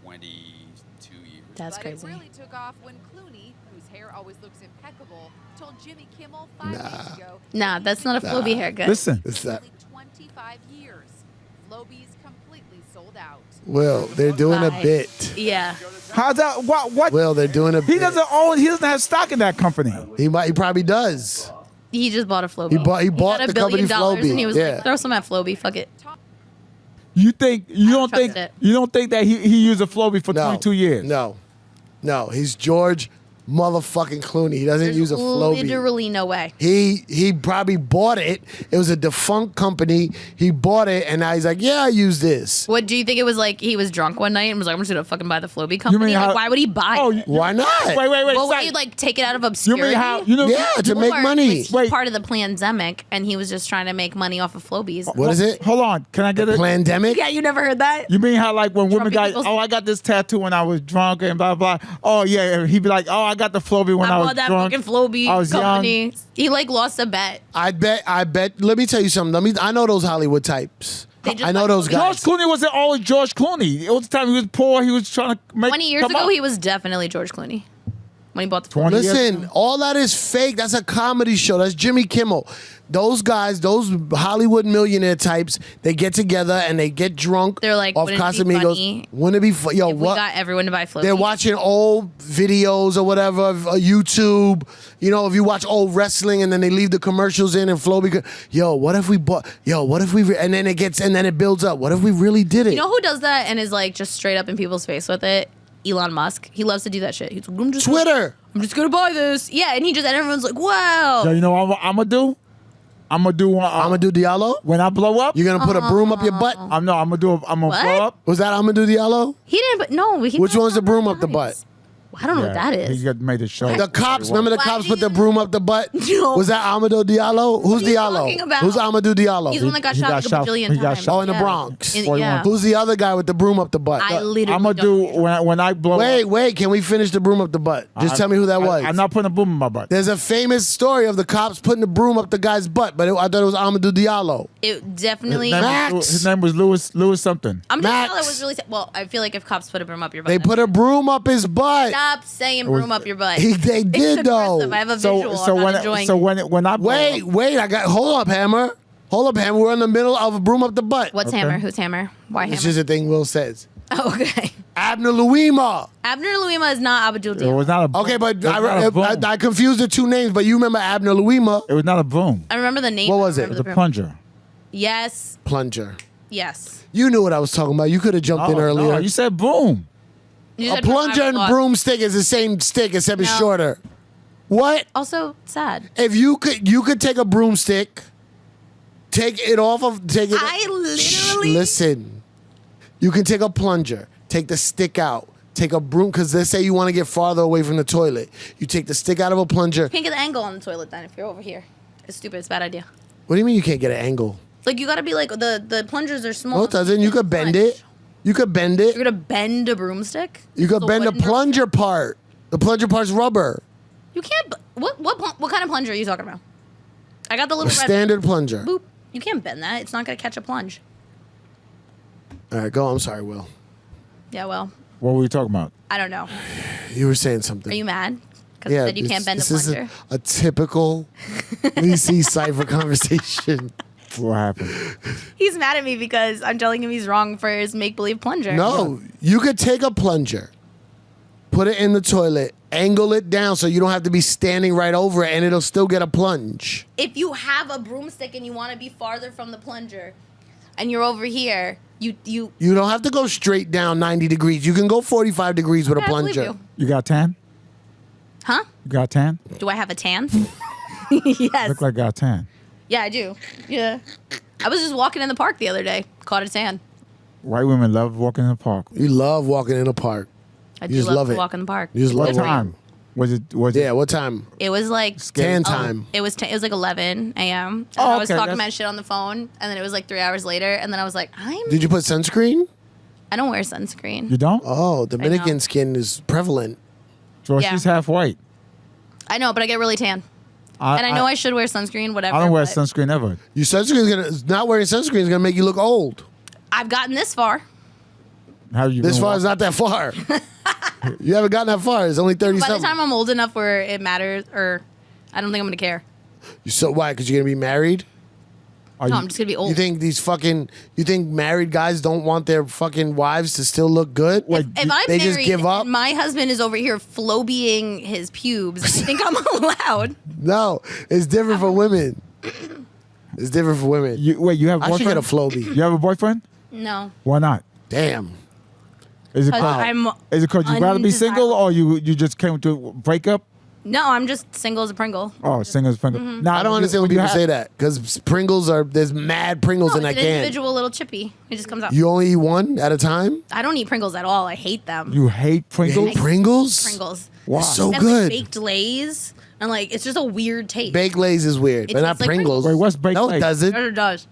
22 years. That's But crazy. it really took off when Clooney, whose hair always looks impeccable, told Jimmy Kimmel 5 years ago. Nah, that's not a Flooby haircut. Listen. It's that. Only 25 years. Flowbee's completely sold out. Will, they're doing a Bye. bit. Yeah. How's that? What? Will, they're doing a He bit. doesn't own. He doesn't have stock in that company. He probably does. He just bought a Flooby. He bought got the $1 billion company Flowbee. and he was Yeah. like, throw some at Flooby. Fuck it. You don't trust think it. you don't think that he used a Flowbee for No. 22 years? No. He's George motherfucking Clooney. He doesn't There's use a Flowbee. literally no way. He probably bought it. It was a defunct company. He bought it, and now he's like, yeah, I use this. What do you think it was like? He was drunk one night and was like, I'm just gonna fucking buy the Flooby company. mean Like, how- why would he buy Oh, it? Why not? Wait. Well, would Sai. he like take it out of You obscurity? mean how? Yeah, to make Or money. was he part of the pandemic and he was just trying to make money off of Floobies? What is it? Hold on. Can I get it? Plandemic? Yeah, you never heard that? You mean how like when women Drumpy got, people's- oh, I got this tattoo when I was drunk and blah blah. Oh yeah, he'd be like, oh, I got the Flowbee when I I was bought that drunk. fucking Flooby I was company. young. He like lost a bet. I bet. Let me tell you something. I know those Hollywood types. They just I know like those George guys. Clooney wasn't always George Clooney. It was the time he was poor. He was trying to make. 20 years come ago, up. he was definitely George Clooney. when he bought the 20 years Listen, ago? all that is fake. That's a comedy show. That's Jimmy Kimmel. Those guys, those Hollywood millionaire types, they get together and they get drunk. They're like, off wouldn't it be Casamigos. funny Wouldn't it be fun? Yo, if we what? got everyone to buy Flooby. They're watching old videos or whatever, of YouTube. You know, if you watch old wrestling and then they leave the commercials in and Flowbee, what if we bought? What if we? And then it builds up. What if we really did it? You know who does that and is like just straight up in people's face with it? Elon Musk. He loves to do that shit. He's like, Twitter. I'm just gonna buy this. Yeah, and and everyone's like, wow. So you know what I'm gonna do? I'm gonna do. I'm gonna do Diallo. When I blow up. You're gonna put a broom up your butt. I'm gonna do. I'm gonna What? blow up. Was that I'm gonna do Diallo? He didn't, but no. He Which does one's the that broom all up the butt? times. I don't know what that is. He got made a show. The cops, remember the Why cops do put the you- broom up the butt? No. Was that Amadou Diallo? Who's are you Diallo? talking about? Who's Amadou Diallo? He's the one that got He shot got like a shot- bajillion he got times. shot. Oh, in the Yeah. Bronx. Yeah. Who's the other guy with the broom up the butt? I literally I'm gonna don't do know. when I blow up. Wait, can we finish the broom up the butt? Just tell me who that was. I'm not putting a boom in my butt. There's a famous story of the cops putting the broom up the guy's butt, but I thought it was Amadou Diallo. It definitely. Max. His name was Louis something. I'm just Max. that was really. Well, I feel like if cops put a broom up your butt, They that's put a broom up his butt. Stop saying broom up your butt. They did, It's though. aggressive. I have a visual. I'm not enjoying it. when I blow Wait, hold up, Hammer. We're in the middle of a broom up the butt. What's Okay. Hammer? Who's Hammer? Why It's Hammer? just a thing Will says. Oh, okay. Abner Louima. Abner Louima is not Abdul it Diallo. was not a boom. Okay, but It was not a boom. I confused the two names, but you remember Abner Louima. It was not a boom. I remember the name. What I was it? remember It was a the broom. plunger. Yes. Plunger. Yes. You knew what I was talking about. You could have jumped in earlier. No, you said boom. You A said plunger I and thought- broomstick is the same stick, except it's No. shorter. What? Also sad. If you could take a broomstick, take it. I literally- listen. You can take a plunger, take the stick out, take a broom, because let's say you want to get farther away from the toilet. You take the stick out of a plunger. You can't get the angle on the toilet then if you're over here. It's stupid. It's a bad idea. What do you mean you can't get an angle? Like you gotta be like the plungers are small. No, it doesn't. You could bend Plunge. it. You could bend it. You're gonna bend a broomstick. You could The bend the wooden plunger part. The plunger part's rubber. You can't. What kind of plunger are you talking about? I got the A little red standard plunger. boop. You can't bend that. It's not gonna catch a plunge. All right, go. I'm sorry, Will. Yeah. Well, What were we talking about? I don't know. You were saying something. Are you mad? Because you said you can't bend a this is plunger. a typical Lisi Cipher conversation. What happened? He's mad at me because I'm telling him he's wrong for his make believe plunger. No, you could take a plunger, put it in the toilet, angle it down so you don't have to be standing right over it, and it'll still get a plunge. If you have a broomstick and you want to be farther from the plunger, and you're over here, you. You don't have to go straight down 90 degrees. You can go 45 degrees with a I believe plunger. you. You got tan? Huh? You got tan? Do I have a tan? Yes. Look like I got tan. Yeah, I do. Yeah. I was just walking in the park the other day. Caught a tan. White women love walking in the park. You love walking in the park. I You do just love love to it. walk in the park. You just love What it. time? Was it? Yeah, what time? It was like Tan oh, time. It was like 11 a.m. And Oh, I was okay, talking that's- about shit on the phone, and then it was like 3 hours later, and then I was like, Did you put sunscreen? I don't wear sunscreen. You don't? Oh, Dominican know. skin is prevalent. George, Yeah. she's half white. I know, but I get really tan, and I know I should wear sunscreen. Whatever. I don't wear but sunscreen ever. Your not wearing sunscreen is gonna make you look old. I've gotten this far. How you? This been far walk- is not that far. You haven't gotten that far. It's only 30 By the something. time I'm old enough where it matters, or I don't think I'm gonna care. So why? Because you're gonna be married? Are No, you- I'm just gonna be old. You think married guys don't want their fucking wives to still look good? Wait, If I'm they married just give up? and my husband is over here flobying his pubes, I think I'm allowed. No, it's different for women. It's different for women. You have a I should get boyfriend? a Flowbee. You have a boyfriend? No. Why not? Damn. Is it Because cause, I'm is it 'cause you rather be single undesirable. or you just came to a breakup? No, I'm just single as a Pringle. Oh, single's single. Mm-hmm. Now, I don't understand when people say that because there's mad Pringles No, in it's that an can. individual little chippy. It just comes out. You only eat one at a time? I don't eat Pringles at all. I hate them. You hate You Pringles? hate Pringles? Pringles. Why? It's so And good. like baked Lay's. And like, it's just a weird taste. Baked Lay's is weird, It but not tastes like Pringles. Pringles. Wait, what's baked No, Lay's? it doesn't. It does.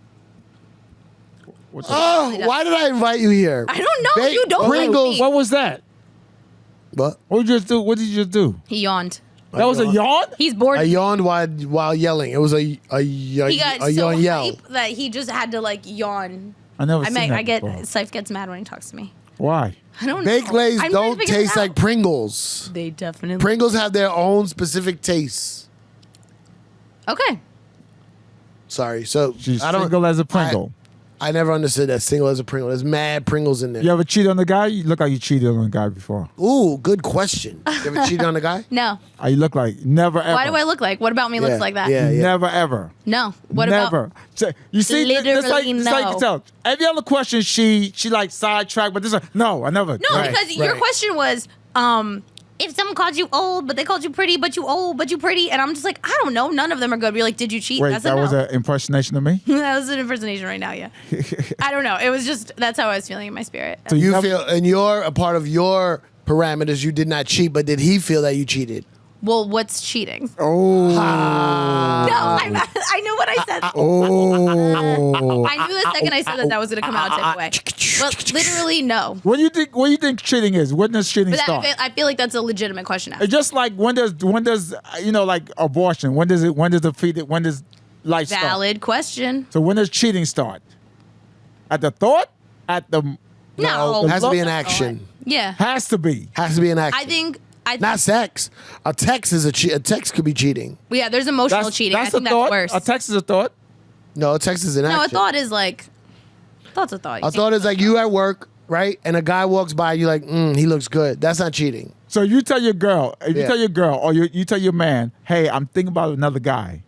What's the- Oh, why did I invite you here? I don't know. Baked You don't like Pringles. me. What was that? What? What did you just do? What did you just do? He yawned. That was a yawn? He's bored. I yawned while yelling. It was a He got so yawn yell. hype that he just had to like yawn. I never I seen might. that I get. before. Ciph gets mad when he talks to me. Why? I don't Baked know. Lays I'm trying don't to figure this taste out. like Pringles. They definitely. Pringles have their own specific tastes. Okay. Sorry. So She's I don't. single as a Pringle. I never understood that single as a Pringle. There's mad Pringles in there. You ever cheated on the guy? You look like you cheated on a guy before. Ooh, good question. You ever cheated on a guy? No. Oh, you look like never ever. Why do I look like? What about me looks like that? Yeah, yeah. Never ever. No. What Never. about? So, you see, Literally it's like no. you tell. Every other question, she like sidetracked, but this one, no, I never. No, Right, because your right. question was, if someone called you old, but they called you pretty, but you old, but you pretty, and I'm just like, I don't know, none of them are good. Be like, did you cheat? Wait, That's a that no. was an impersonation of me. That was an impersonation right now. Yeah. I don't know. It was just that's how I was feeling in my spirit. So You never- feel, and you're a part of your parameters, you did not cheat, but did he feel that you cheated? Well, what's cheating? Oh. No, I knew what I said. Oh. I knew the second I said that was going to come out a different way. But literally, no. What do you think? What do you think cheating is? When does cheating But start? I feel like that's a legitimate question. It's just like when does like abortion? When does life start? Valid question. So when does cheating start? At the thought? At the No. It has to be an That's action. Yeah. has to be. Has to be an action. I think. Not sex. A text is a text could be cheating. Yeah, there's emotional cheating. I think a thought. that's worse. A text is a thought. No, a text is an action. No, a thought is like. Thought's a thought. A thought is like you at work, right? And a guy walks by, you're like, he looks good. That's not cheating. So you tell your girl, if you Yeah. tell your girl or you tell your man, hey, I'm thinking about another guy.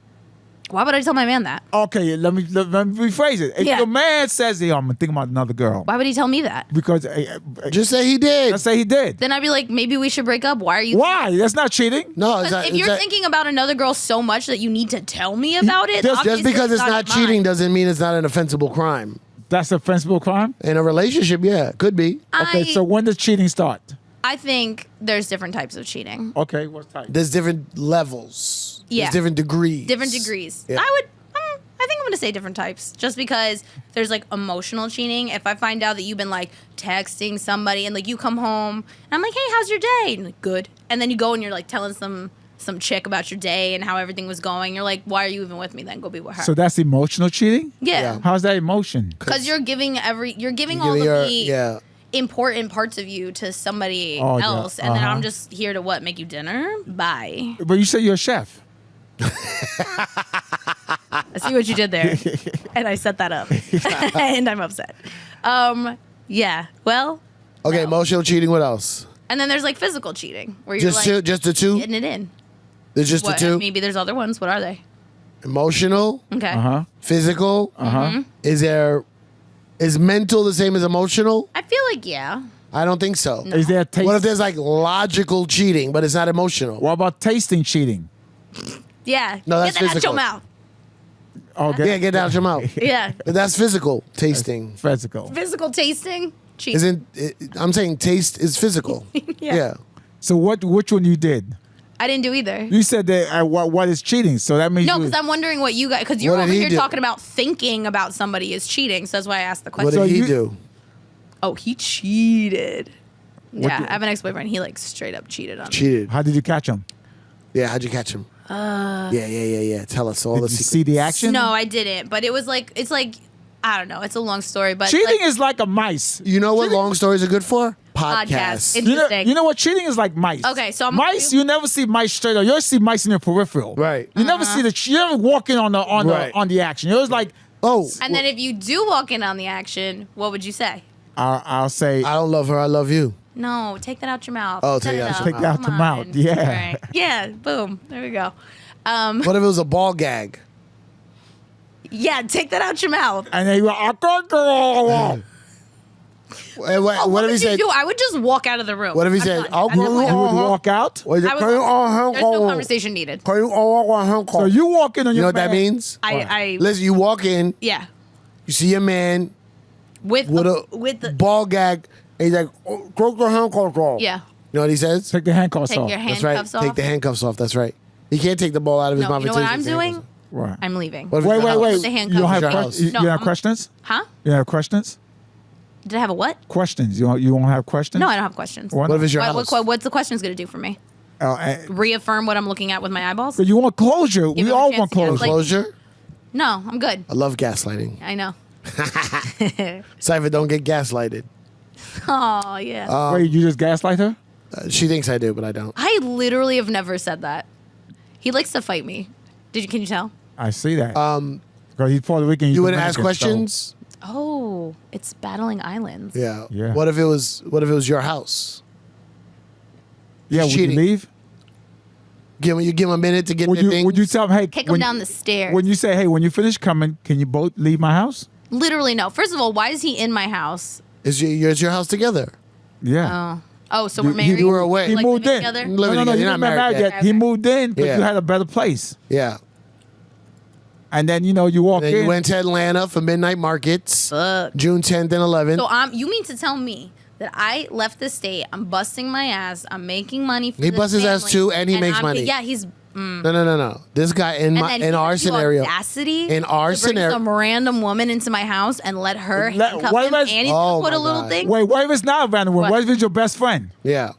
Why would I tell my man that? Okay, let me rephrase it. If Yeah. your man says, hey, I'm thinking about another girl, Why would he tell me that? because Just say he did. let's say he did. Then I'd be like, maybe we should break up. Why are you? Why? That's not cheating. No, it's Because not. if it's you're not- thinking about another girl so much that you need to tell me about it, just obviously just because it's not in mine. cheating doesn't mean it's not an offensible crime. That's a offensible crime. In a relationship, yeah, could be. Okay, so when does cheating start? I think there's different types of cheating. Okay, what's type? There's different levels. Yeah. There's different degrees. Different degrees. Yeah. I think I'm gonna say different types, just because there's like emotional cheating. If I find out that you've been like texting somebody and like you come home and I'm like, hey, how's your day? And like, good. And then you go and you're like telling some chick about your day and how everything was going. You're like, why are you even with me? Then go be with her. So that's emotional cheating? yeah, How's that emotion? because you're giving all Giving of your- the yeah. important parts of you to somebody Oh, yeah. else, and then Uh-huh. I'm just here to what, make you dinner? Bye. But you say you're a chef. I see what you did there, and I set that up, and I'm upset. Yeah. Well, Okay, no. emotional cheating. What else? And then there's like physical cheating, where you're Just like two, just the two. getting it in. There's just What? the two. Maybe there's other ones. What are they? Emotional, Okay. physical. Is mental the same as emotional? I feel like yeah. I don't think so. Is there taste? What if there's like logical cheating, but it's not emotional? What about tasting cheating? Yeah. No, that's Get that out physical. your mouth. Okay. Yeah, get out your mouth. Yeah. That's physical tasting. Physical. Physical tasting. Cheating. Isn't I'm saying taste is physical. Yeah. So which one you did? I didn't do either. You said that what is cheating? So that means No, you, because I'm wondering what you guys, because you're What did over he here do? talking about thinking about somebody is cheating. So that's why I asked the What question. did he you- do? Oh, he cheated. Yeah, did- I have an ex-boyfriend. He like straight up cheated on me. Cheated. how did you catch him? Yeah, how'd you catch him? Yeah. Tell us all Did the you secrets. see the action? No, I didn't. But it was like it's like I don't know. It's a long story, but Cheating like, is like a mice. You know what long stories are good for? Podcasts. Podcasts. Interesting. You know what cheating is like mice. Okay, so I'm- mice. You never see mice straight up. You always see mice in the peripheral. Right. You never see the. You never walk in on Right. the action. It was like Oh, And then if you do walk in on the action, what would you say? I'll say I don't love her. I love you. No, take that out your mouth. Oh, Set take it it out up. your Take that out Come your mouth. on. Yeah. Right. Yeah. Boom. There we go. What if it was a ball gag? Yeah, take that out your mouth. and then you I can't go. What if he would said? you do? I would just walk out of the room. What if he I'm said? done. "I'll That's go it. You would walk out. Was it- I would can you- There's no conversation needed. Can you- So you walk in on You know your what that man. means? I Listen, you walk in, yeah. you see a man With with with a the ball gag, and he's like, "Oh, "Take your handcuffs off." yeah. You know what he says? Take the handcuffs Take off. your That's right. handcuffs off. Take the handcuffs off. That's right. He can't take the ball out of his No, mouth. you know until what he I'm takes the doing? handcuffs Right. I'm leaving. off. What if it's Wait, your wait, house? wait. The You handcuffs don't have are questions. No, You have I'm- questions. Huh? You have questions. Did I have a what? Questions. You won't have questions. No, I don't have questions. Why What if not? it's your house? What's the questions going to do for me? Uh, Reaffirm what I'm looking at with my eyeballs? But you want closure. Give We him a all chance want to get, closure. like- Closure? No, I'm good. I love gaslighting. I know. Cipher, don't get gaslighted. Oh, yeah. Wait, you just gaslight her? She thinks I do, but I don't. I literally have never said that. He likes to fight me. Can you tell? I see that. Because he's Puerto Rican. he's You wouldn't ask Dominican, so- questions? Oh, it's battling islands. Yeah. Yeah. What if it was your house? Yeah, would cheating. you leave? You give him a minute to get Would their you things? would you tell him, hey, Kick him down the stairs. when you say, hey, when you finish coming, can you both leave my house? Literally, no. First of all, why is he in my house? Is your house together? Yeah. Oh, so we're You- married? you were away. He Like, moved living in. together? No, Living no, together. you're not married yet. Okay. He moved in because Yeah. you had a better place. Yeah. And then, you walk Then in. you went to Atlanta for midnight markets, Fuck. June 10th and 11th. So you mean to tell me that I left the state, I'm busting my ass, I'm making money for He this busts his ass family, too, and he makes money. Yeah, he's... No. This guy in And then he our has the scenario. audacity In our to bring scenario- some random woman into my house and let her Let- handcuff what him, if and it's- he's Oh gonna put a my little God. thing. Wait, what if it's not a random woman? What? What if it's your best friend? Yeah.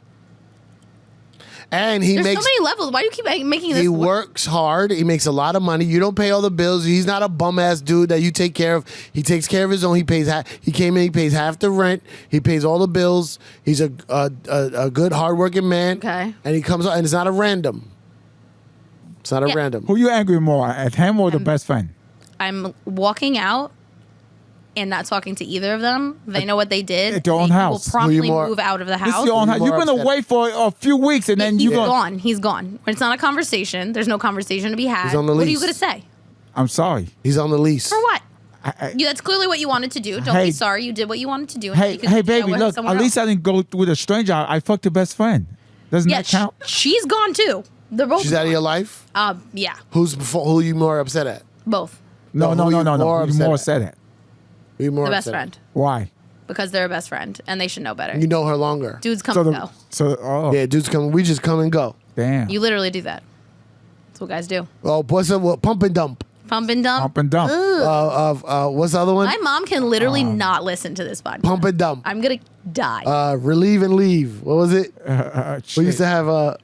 And he There's makes so many levels. Why do you keep making this? he works hard. He makes a lot of money. You don't pay all the bills. He's not a bum ass dude that you take care of. He takes care of his own. He pays. He came in. He pays half the rent. He pays all the bills. He's a good hardworking man. Okay. And he comes out, and it's not a random. It's not a Yeah. random. Who you angry more, at him or the best friend? I'm walking out and not talking to either of them. They know what they did. At their own They house. will promptly Who you more- move out of the This house. is your own house. more You've been upset. away for a few weeks, and then He's you go. gone. He's gone. It's not a conversation. There's no conversation to be had. He's on the What are you lease. going to say? I'm sorry. He's on the lease. For what? I- That's clearly what you wanted to do. Don't Hey. be sorry. You did what you wanted to do. and you Hey, could hey, share baby, with look. someone At least else. I didn't go with a stranger. I fucked your best friend. Doesn't Yeah, that count? she's gone too. They're both. She's out of your life. Yeah, Who you more upset at? both. No. who you more You upset more at? said it. Who you more The best upset at? friend Why? because they're a best friend and they should know better. You know her longer. Dudes come So and the go. oh Yeah, dudes come. We just come and go. damn. You literally do that. That's what guys do. Oh, what's up? What pump and dump? Pump and dump. Pump and dump. What's the other one? My mom can literally not listen to this podcast. Pump and dump. I'm gonna die. Relieve and leave. What was it? We used shit. to have a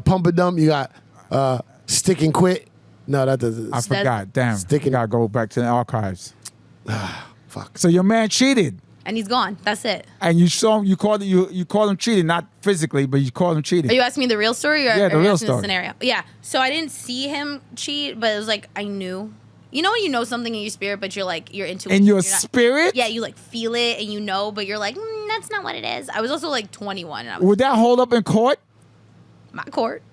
pump and dump. You got stick and quit. No, that doesn't. I forgot. Damn. Sticking- Gotta go back to the archives. Fuck. So your man cheated, and he's gone. That's it. and you saw him. You called him cheating, not physically, but you called him cheating. Are you asking me the real story or Yeah, the are you real asking story. the scenario? Yeah. So I didn't see him cheat, but it was like I knew. You know when you know something in your spirit, but you're like your intuition. In your you're not- spirit? Yeah, you like feel it and you know, but you're like, that's not what it is. I was also like 21 and I was Would that hold up in court? my court.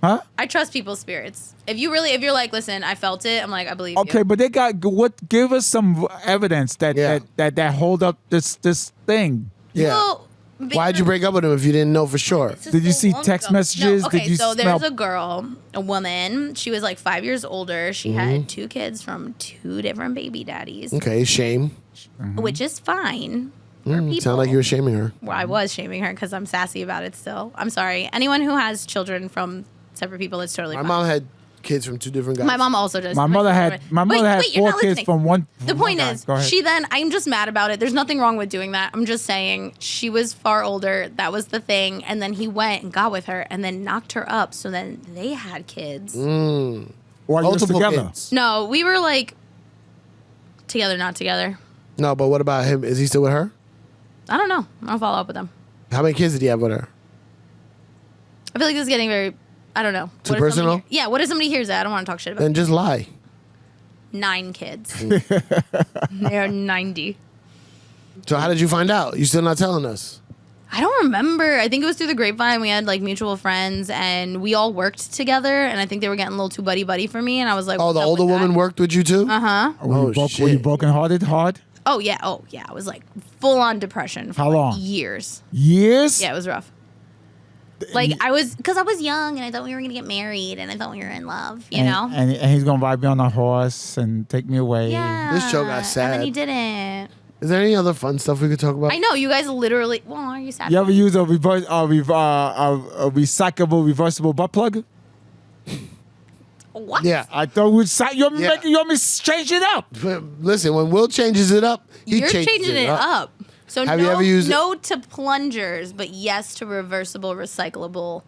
Huh? I trust people's spirits. If you're like, listen, I felt it. I'm like, I believe Okay, you. but they got what? Give us some evidence that Yeah. that hold up this thing. Yeah. Well, Why'd you break up with him if you didn't know for sure? This is Did you so see long text ago. messages? No, okay, Did you so smell- there's a girl, a woman. She was like 5 years older. She Mm-hmm. had 2 kids from 2 different baby daddies, Okay, shame. which is fine for people. Sound like you were shaming her. Well, I was shaming her because I'm sassy about it still. I'm sorry. Anyone who has children from separate people, it's totally My fine. mom had kids from 2 different guys. My mom also does. My mother had Wait, 4 you're not kids listening. from one. The from one point guy. is, Go ahead. I'm just mad about it. There's nothing wrong with doing that. I'm just saying she was far older. That was the thing. And then he went and got with her and then knocked her up. So then they had kids. While you was Multiple together. kids. No, we were like together, not together. No, but what about him? Is he still with her? I don't know. I'll follow up with them. How many kids did he have with her? I feel like this is getting very, I don't know. Too What if somebody personal? Yeah, what if somebody hears that? I don't want to talk shit about Then just lie. 9 kids. They're 90. So how did you find out? You still not telling us? I don't remember. I think it was through the grapevine. We had like mutual friends and we all worked together. And I think they were getting a little too buddy for me. And I was like, Oh, the what's up older with woman that? worked with you too? Uh-huh. Were you shit. brokenhearted hard? Oh, yeah. I was like full on depression for How like, long? years. Years? Yeah, it was rough. Like because I was young and I thought we were going to get married and I thought we were in love, you know? And he's gonna ride me on a horse and take me away. Yeah. This show got sad. And then he didn't. Is there any other fun stuff we could talk about? I know. You guys literally, well, are you sad? You ever use a recyclable, reversible butt plug? What? Yeah. I thought you want Yeah. me to change it up. But listen, when Will changes it up, he You're changes changing it up. So Have you no, ever used it? no to plungers, but yes to reversible, recyclable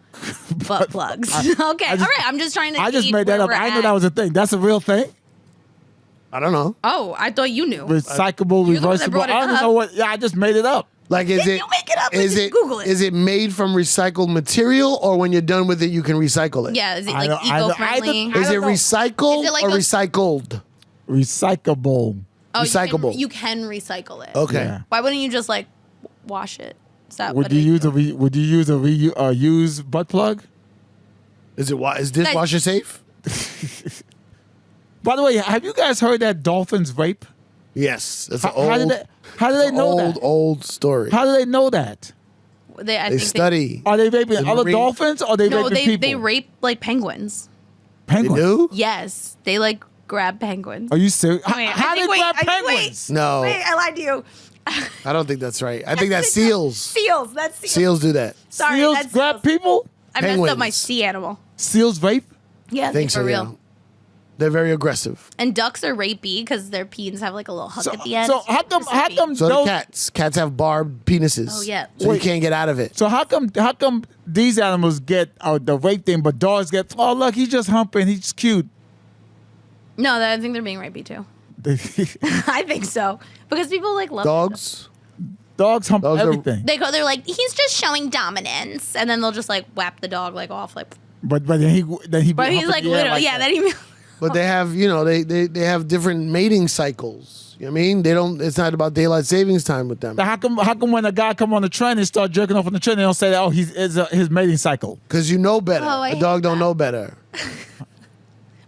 butt plugs. Okay, all right. I'm just trying to. I just gauge made that where up. we're I know at. that was a thing. That's a real thing. I don't know. Oh, I thought you knew. Recyclable, You're the one that reversible. brought it I don't up. know what. Yeah, I just made it up. Like, is it? You make it up. Is Just it? Google it. Is it made from recycled material, or when you're done with it, you can recycle it? Yeah, is it I like don't- I don't- eco-friendly? I Is it don't know. recycled Is it like or those- recycled? Recyclable. Oh, recyclable. You can recycle it. Okay. Yeah. Why wouldn't you just like wash it? Is that Would what you it- use would you use a used butt plug? Is dishwasher safe? By the way, have you guys heard that dolphins rape? Yes. That's How, an old. how do they know old, that? old story. How do they know that? I They think study. Are they raping The other marine- dolphins or are they No, raping they people? they rape like penguins. They penguins. do? Yes, they like grab penguins. Are you serious? Wait, How they grab penguins? No. Wait, I lied to you. I don't think that's right. I think that's seals. Seals. That's seals. Seals do that. Sorry, Seals that's grab seals. people? I messed up my Penguins. sea animal. Seals rape? Yeah, Think for so, real. yeah. They're very aggressive. And ducks are rapey because their peens have like a little hook So, at the end. so how come So do those- cats. Cats have barbed penises. Oh, yeah. So Wait. you can't get out of it. So how come these animals get the rape thing, but dogs get? Oh look, he's just humping. He's cute. No, I think they're being rapey too. I think so because people like love Dogs? Dogs hump Dogs are- everything. They're like he's just showing dominance, and then they'll just like whap the dog like off like. But then he be But he's humping like the air literally like yeah. that. Then he. But they have, they have different mating cycles. You know what I mean? They don't. It's not about daylight savings time with them. Now, how come when a guy come on the train and start jerking off on the train, they don't say that? Oh, his mating cycle. Because you know better. Oh, I A dog hate don't that. know better.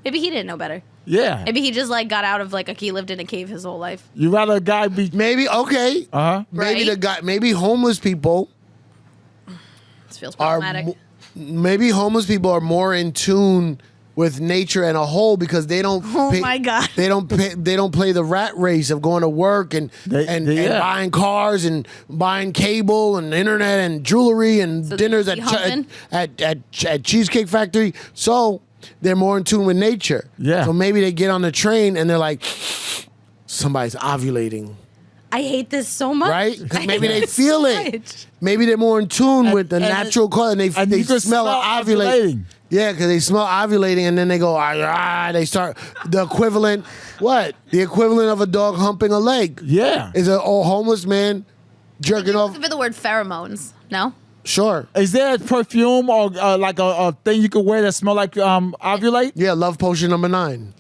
Maybe he didn't know better. Yeah. Maybe he just like got out of like he lived in a cave his whole life. You rather a guy be Maybe okay. Maybe Right? the guy. Maybe homeless people This feels are. problematic. Maybe homeless people are more in tune with nature and a whole because they don't. Oh my God. They don't. They don't play the rat race of going to work and and yeah. buying cars and buying cable and internet and jewelry and So dinners they be humping? at Cheesecake Factory. So they're more in tune with nature. Yeah. So maybe they get on the train and they're like, somebody's ovulating. I hate this so much. Right? 'Cause I maybe hate they this feel so it. much. Maybe they're more in tune with the and natural color, and they and you can smell smell ovulate. ovulating. Yeah, because they smell ovulating, and then they go they start the equivalent. What? The equivalent of a dog humping a leg yeah. is an old homeless man jerking You're off. looking for the word pheromones. No. Sure. Is there a perfume or like a thing you could wear that smell like ovulate? Yeah, love potion number 9.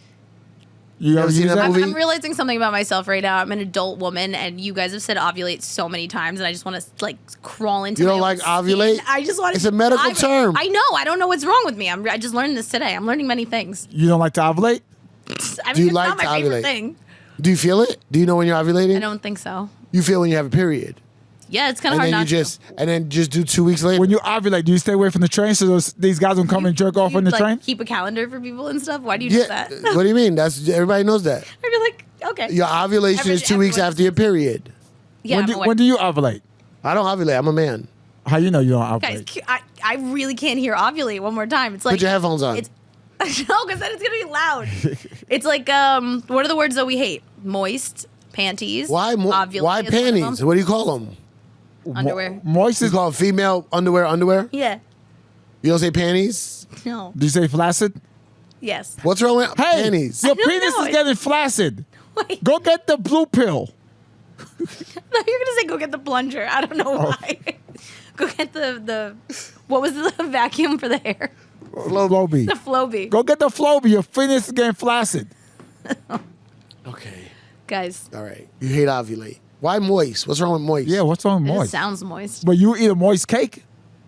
You ever ever seen use that that? movie? I'm realizing something about myself right now. I'm an adult woman, and you guys have said ovulate so many times, and I just want to like crawl into. You my don't own like skin. ovulate? I just want. It's a medical term. I know. I don't know what's wrong with me. I just learned this today. I'm learning many things. You don't like to ovulate? I mean, Do you it's like not my to favorite ovulate? thing. Do you feel it? Do you know when you're ovulating? I don't think so. You feel when you have a period, Yeah, it's kind of and hard then not just do 2 weeks later. When you ovulate, do you stay away from the train so these guys don't come and jerk off You, on the like, train? Keep a calendar for people and stuff. Why do you do yeah. that? What do you mean? That's everybody knows that. I'd be like, okay. Your ovulation is 2 weeks Everyone- after your period. Yeah, when, I'm do, aware. when do you ovulate? I don't ovulate. I'm a man. How you know you don't Guys, ovulate? I really can't hear ovulate one more time. It's like Put your headphones on. It's no, because then it's gonna be loud. It's like what are the words that we hate? Moist, panties. Why ovulate why is one of panties? them. What do you call them? Underwear. Moist You is. call them female underwear? Yeah. You don't say panties? No. Do you say flaccid? Yes. What's wrong with Hey, panties? your I don't penis know. is getting flaccid. Wait. Go get the blue pill. You're gonna say go get the plunger. I don't know Oh. why. Go get the what was the vacuum for the hair? Flowbee. The Flowby. Go get the Flowbee. Your penis is getting flaccid. Okay. Guys, All right. You hate ovulate. Why moist? What's wrong with moist? Yeah, what's wrong with it moist? just sounds moist. But you eat a moist cake?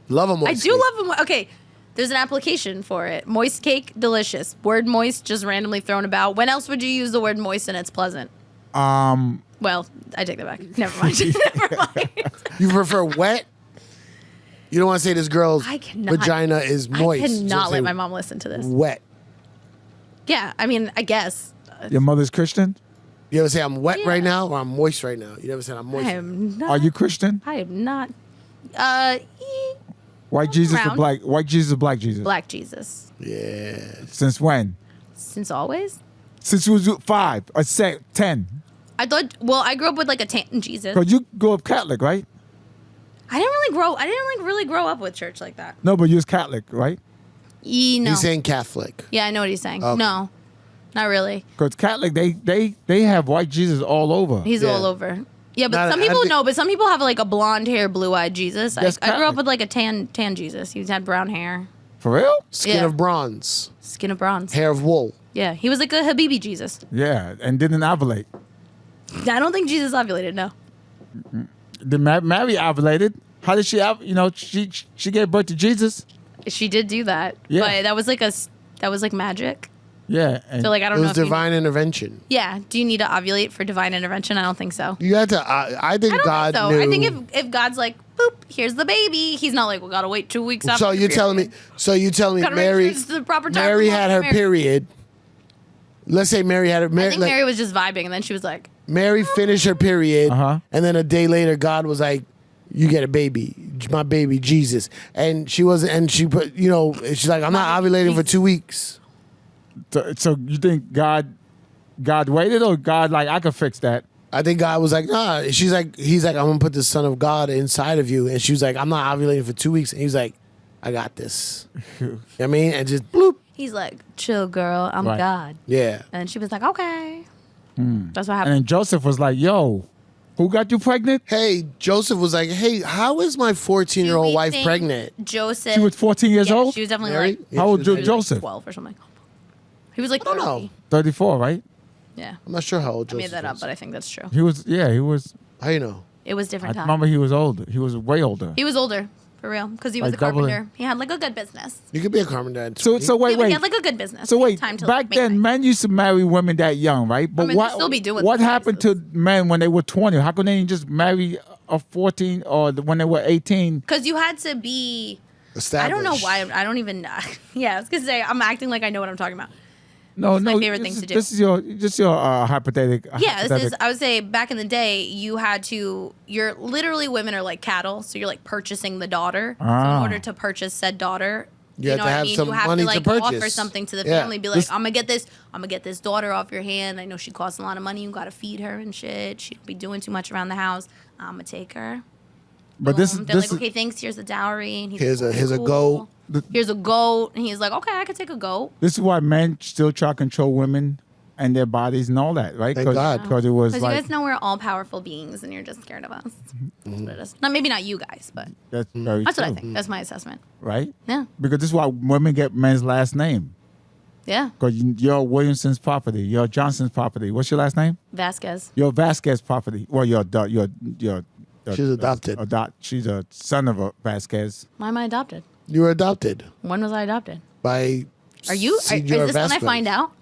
Love a moist. I do cake. love them. Okay, there's an application for it. Moist cake, delicious. Word moist, just randomly thrown about. When else would you use the word moist and it's pleasant? Well, I take that back. Never mind. Never mind. You prefer wet? You don't want to say this girl's I cannot. vagina is moist. I You cannot just say let my mom listen to this. Wet. Yeah, I mean, I guess. Your mother's Christian? You ever say I'm wet Yeah. right now or I'm moist right now? You never said I'm moist. I am not. Are you Christian? I am not. White Jesus or around. black? White Jesus or black Jesus? Black Jesus. Yeah. Since when? Since always. Since you was 5 or 10. I thought. Well, I grew up with like a tan Jesus. Because you grew up Catholic, right? I didn't really grow up with church like that. No, but you was Catholic, right? No. He's saying Catholic. Yeah, I know what he's saying. Okay. No, not really. Because Catholic, they have white Jesus all over. He's Yeah. all over. Yeah, but Not- some I people think- know. But some people have like a blonde hair, blue eyed Jesus. I That's grew up Catholic. with like a tan Jesus. He had brown hair, For real? Skin Yeah. of bronze, skin of bronze. hair of wool. Yeah, he was like a Habibi Jesus. Yeah, and didn't ovulate. I don't think Jesus ovulated. No. Did Mary ovulated? How did she? She gave birth to Jesus. She did do that, Yeah. but that was like magic. Yeah, and So like I It don't know. was If divine intervention. yeah. Do you need to ovulate for divine intervention? I don't think so. You had to. I think I don't God think so. knew. I think if God's like, boop, here's the baby. He's not like, we gotta wait 2 weeks after. So your you're telling me? period. So you telling me Gotta make sure Mary? it's the proper time Mary for had her Mary. period. Let's say Mary had her. I Mary, think like, Mary was just vibing, and then she was like, Mary finished her period, Uh-huh. and then a day later, God was like, "You get a baby, my baby Jesus," and she wasn't. And she put, she's like, "I'm not ovulating for 2 weeks." so you think God waited, or God like I could fix that? I think God was like, "Nah." He's like, "I'm gonna put the Son of God inside of you," and she was like, "I'm not ovulating for 2 weeks," and he's like, "I got this." You know what I mean, and just bloop. he's like, chill, girl, I'm Right. God. Yeah. And she was like, okay. That's what And happened. then Joseph was like, "Yo, who got you pregnant?" Hey, Joseph was like, "Hey, how is my 14-year-old Do we wife think pregnant?" Joseph. She was 14 years yeah, old. She was definitely Mary? like, Yeah, How old she was Jo- like- Joseph? 12 or something. He was like, I don't 30. know. 34, right? Yeah. I'm not sure how old I Joseph made that up, is. but I think that's true. He was. Yeah, he was. How you know? It was I different time. remember he was older. He was way older. He was older, for real, because he was Like a double it. carpenter. He had like a good business. You could be a carpenter at So 20. so wait He wait. had like a good business. So He had wait, time to, back like, make then, money. men used to marry women that young, right? But mean, they what still be doing what some happened cases. to men when they were 20? How come they didn't just marry a 14 or when they were 18? Because you had to be. I Established. don't know why. I don't even. Yeah, I was gonna say I'm acting like I know what I'm talking about. No, my no. favorite this thing is- to do. This is your hypothetical. Yeah, this is. I would say back in the day, you had to. You're literally women are like cattle, so you're like purchasing the daughter. So Ah. in order to purchase said daughter, You have know to what I have mean. some You have money to to like purchase. offer something to the Yeah. family. Be like, This- I'm gonna get this daughter off your hand. I know she costs a lot of money. You gotta feed her and shit. She don't be doing too much around the house. I'm gonna take her. But this They're this like, okay, thanks. Here's the dowry. And he's Here's like, a- here's a cool. goat. Here's a goat, and he's like, okay, I could take a goat. this is why men still try to control women and their bodies and all that, right? Thank God. Because it was Because like you guys know we're all powerful beings, and you're just scared of us. That's what it is. Not maybe not you guys, but that's very that's what I true, think. That's my assessment. right? Yeah, Because this is why women get men's last name. yeah. Because you're Williamson's property. You're Johnson's property. What's your last name? Vasquez. You're Vasquez property. Well, you're She's adopted. She's a son of a Vasquez. Why am I adopted? You were adopted When was I adopted? by. Are you? Is Senor this when I Vasquez. find out?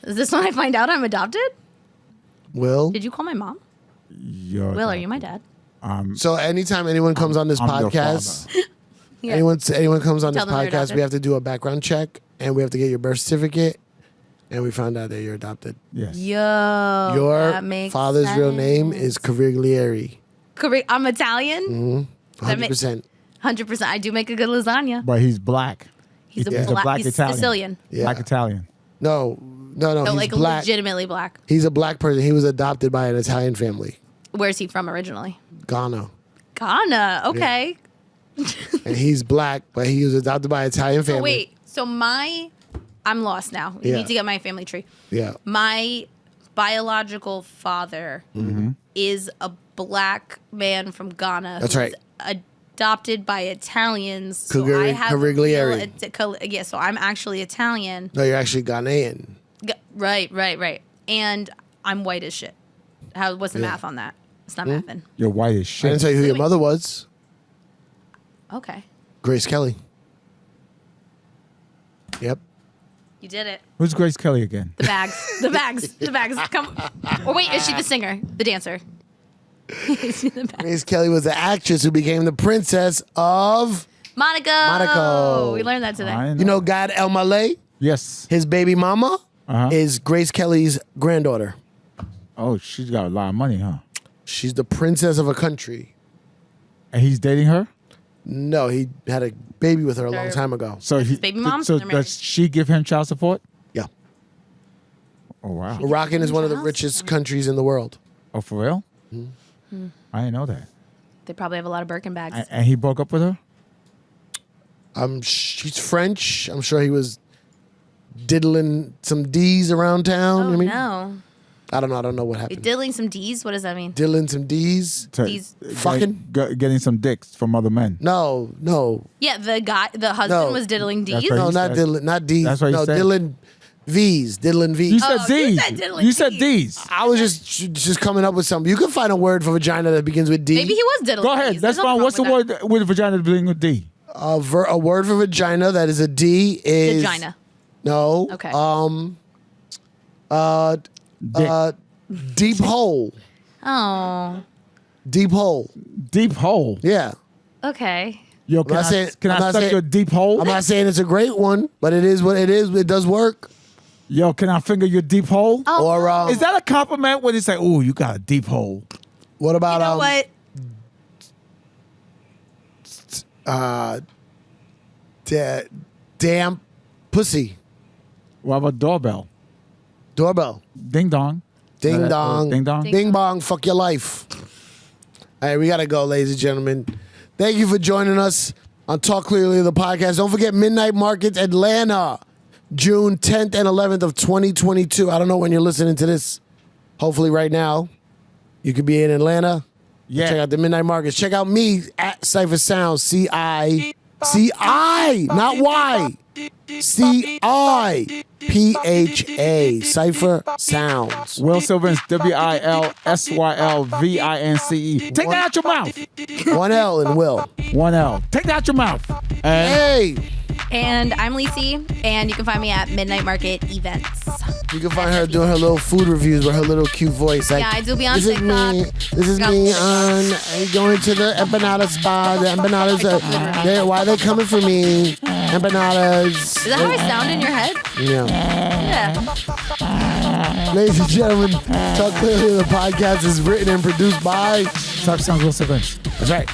Is this when I find out I'm adopted? Will. Did you call my mom? You're Will, are you my dad? So anytime anyone comes on this I'm your podcast, father. Yeah. anyone comes on this Tell them they're podcast, adopted. we have to do a background check and we have to get your birth certificate, and we found out that you're adopted. Yes. Yo, Your that makes father's real name sense. is Caviglieri. Correct. I'm Italian. That ma- 100%. 100%. I do make a good lasagna. But he's black. He's a He's a black. black He's Italian. Sicilian. Yeah. Black Italian. No. No, He's like black. legitimately black. He's a black person. He was adopted by an Italian family, Where's he from originally? Ghana, Ghana. Okay. and he's black, but he was adopted by an Italian family. So wait. So I'm lost now. You Yeah. need to get my family tree. Yeah. My biological father is a black man from Ghana. That's who right. was adopted by Italians. So Cugari- I have Caviglieri. yeah, so I'm actually Italian. No, you're actually Ghanaian. Right. And I'm white as shit. What's the math on that? It's not mathing. You're white as I shit. didn't tell you who your mother was. Okay. Grace Kelly. Yep. You did it. Who's Grace Kelly again? The bags. The bags. Come. Or wait, is she the singer? The dancer? Is she the bags? Grace Kelly was the actress who became the princess of, Monaco. We learned that today. I you know, Gad Elmaleh. Yes. His baby mama Uh-huh. is Grace Kelly's granddaughter. Oh, she's got a lot of money, huh? She's the princess of a country. And he's dating her? No, he had a baby with her a long Her- time ago. So his baby mom? So They're married. does she give him child support? Yeah. Oh wow. Moroccan is one of the Child richest countries in the world. Oh, for real? Hmm. I didn't know that. They probably have a lot of Birkin bags. And he broke up with her? She's French. I'm sure he was diddling some D's around town. Oh I mean, no. I don't know what happened. Diddling some D's? What does that mean? Diddling some D's. D's. Fucking? Getting some dicks from other men. No. Yeah, the husband No. was diddling D's. That's right. No, He not said- diddling, not D's. That's what he no, said. diddling V's. Diddling V's. You said Oh, you D's. said diddling You said D's. D's. I was just coming up with something. You can find a word for vagina that begins with D. Maybe he was diddling Go ahead. D's. That's There's nothing fine. What's the wrong with word with vagina beginning with D? A word for vagina that is a D that. is Vagina. No. Okay. Dick. Deep hole. Oh. Deep hole. Deep hole. Yeah. Okay. Yo, can not I, saying- can I'm I not suck saying- your deep hole? I'm not saying it's a great one, but it is what it is. It does work. Yo, can I finger your deep hole? Oh, Or Is that a compliment when they say, "Oh, you got a deep hole"? what about you know what? Damn pussy. What about doorbell? Doorbell. Ding dong. Ding dong. Ding dong. Ding bong. Fuck your life. All right, we gotta go, ladies and gentlemen. Thank you for joining us on Talk Clearly, the podcast. Don't forget Midnight Market Atlanta, June 10th and 11th of 2022. I don't know when you're listening to this. Hopefully right now. You could be in Atlanta. Yeah. Check out the Midnight Markets. Check out me at Ciph Sounds. C-I, not Y. C-I-P-H-A. Cipher Sounds. Will Sylvans, WILSYLVINCE. Take that out your mouth. One L in Will. One L. Take that out your mouth. And Hey. And I'm Lisi, and you can find me at Midnight Market Events. You can find her doing her little food reviews with her little cute voice. Like, Yeah, I do be on this is TikTok. me. This is Got me TikTok. on going to the empanada spa. The empanadas why are they coming for me? Empanadas. Is that how I sound in your head? Yeah. Yeah. Ladies and gentlemen, Talk Clearly, the podcast is written and produced by. Ciph Sounds, Will Sylvans. That's right.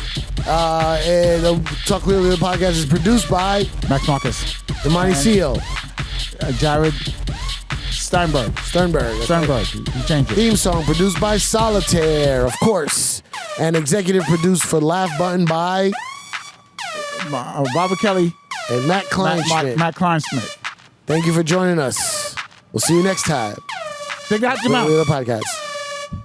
And the Talk Clearly, the podcast is produced by Max Marcus. Imani Seal. Jared Sternberg. Sternberg. That's right. Sternberg. You change it. Theme song produced by Solitaire, of course. And executive produced for Laugh Button by Barbara Kelly. and Matt Kleinschmidt. Matt Kleinsmith. Thank you for joining us. We'll see you next time. Take that out your mouth. Clearly, the podcast.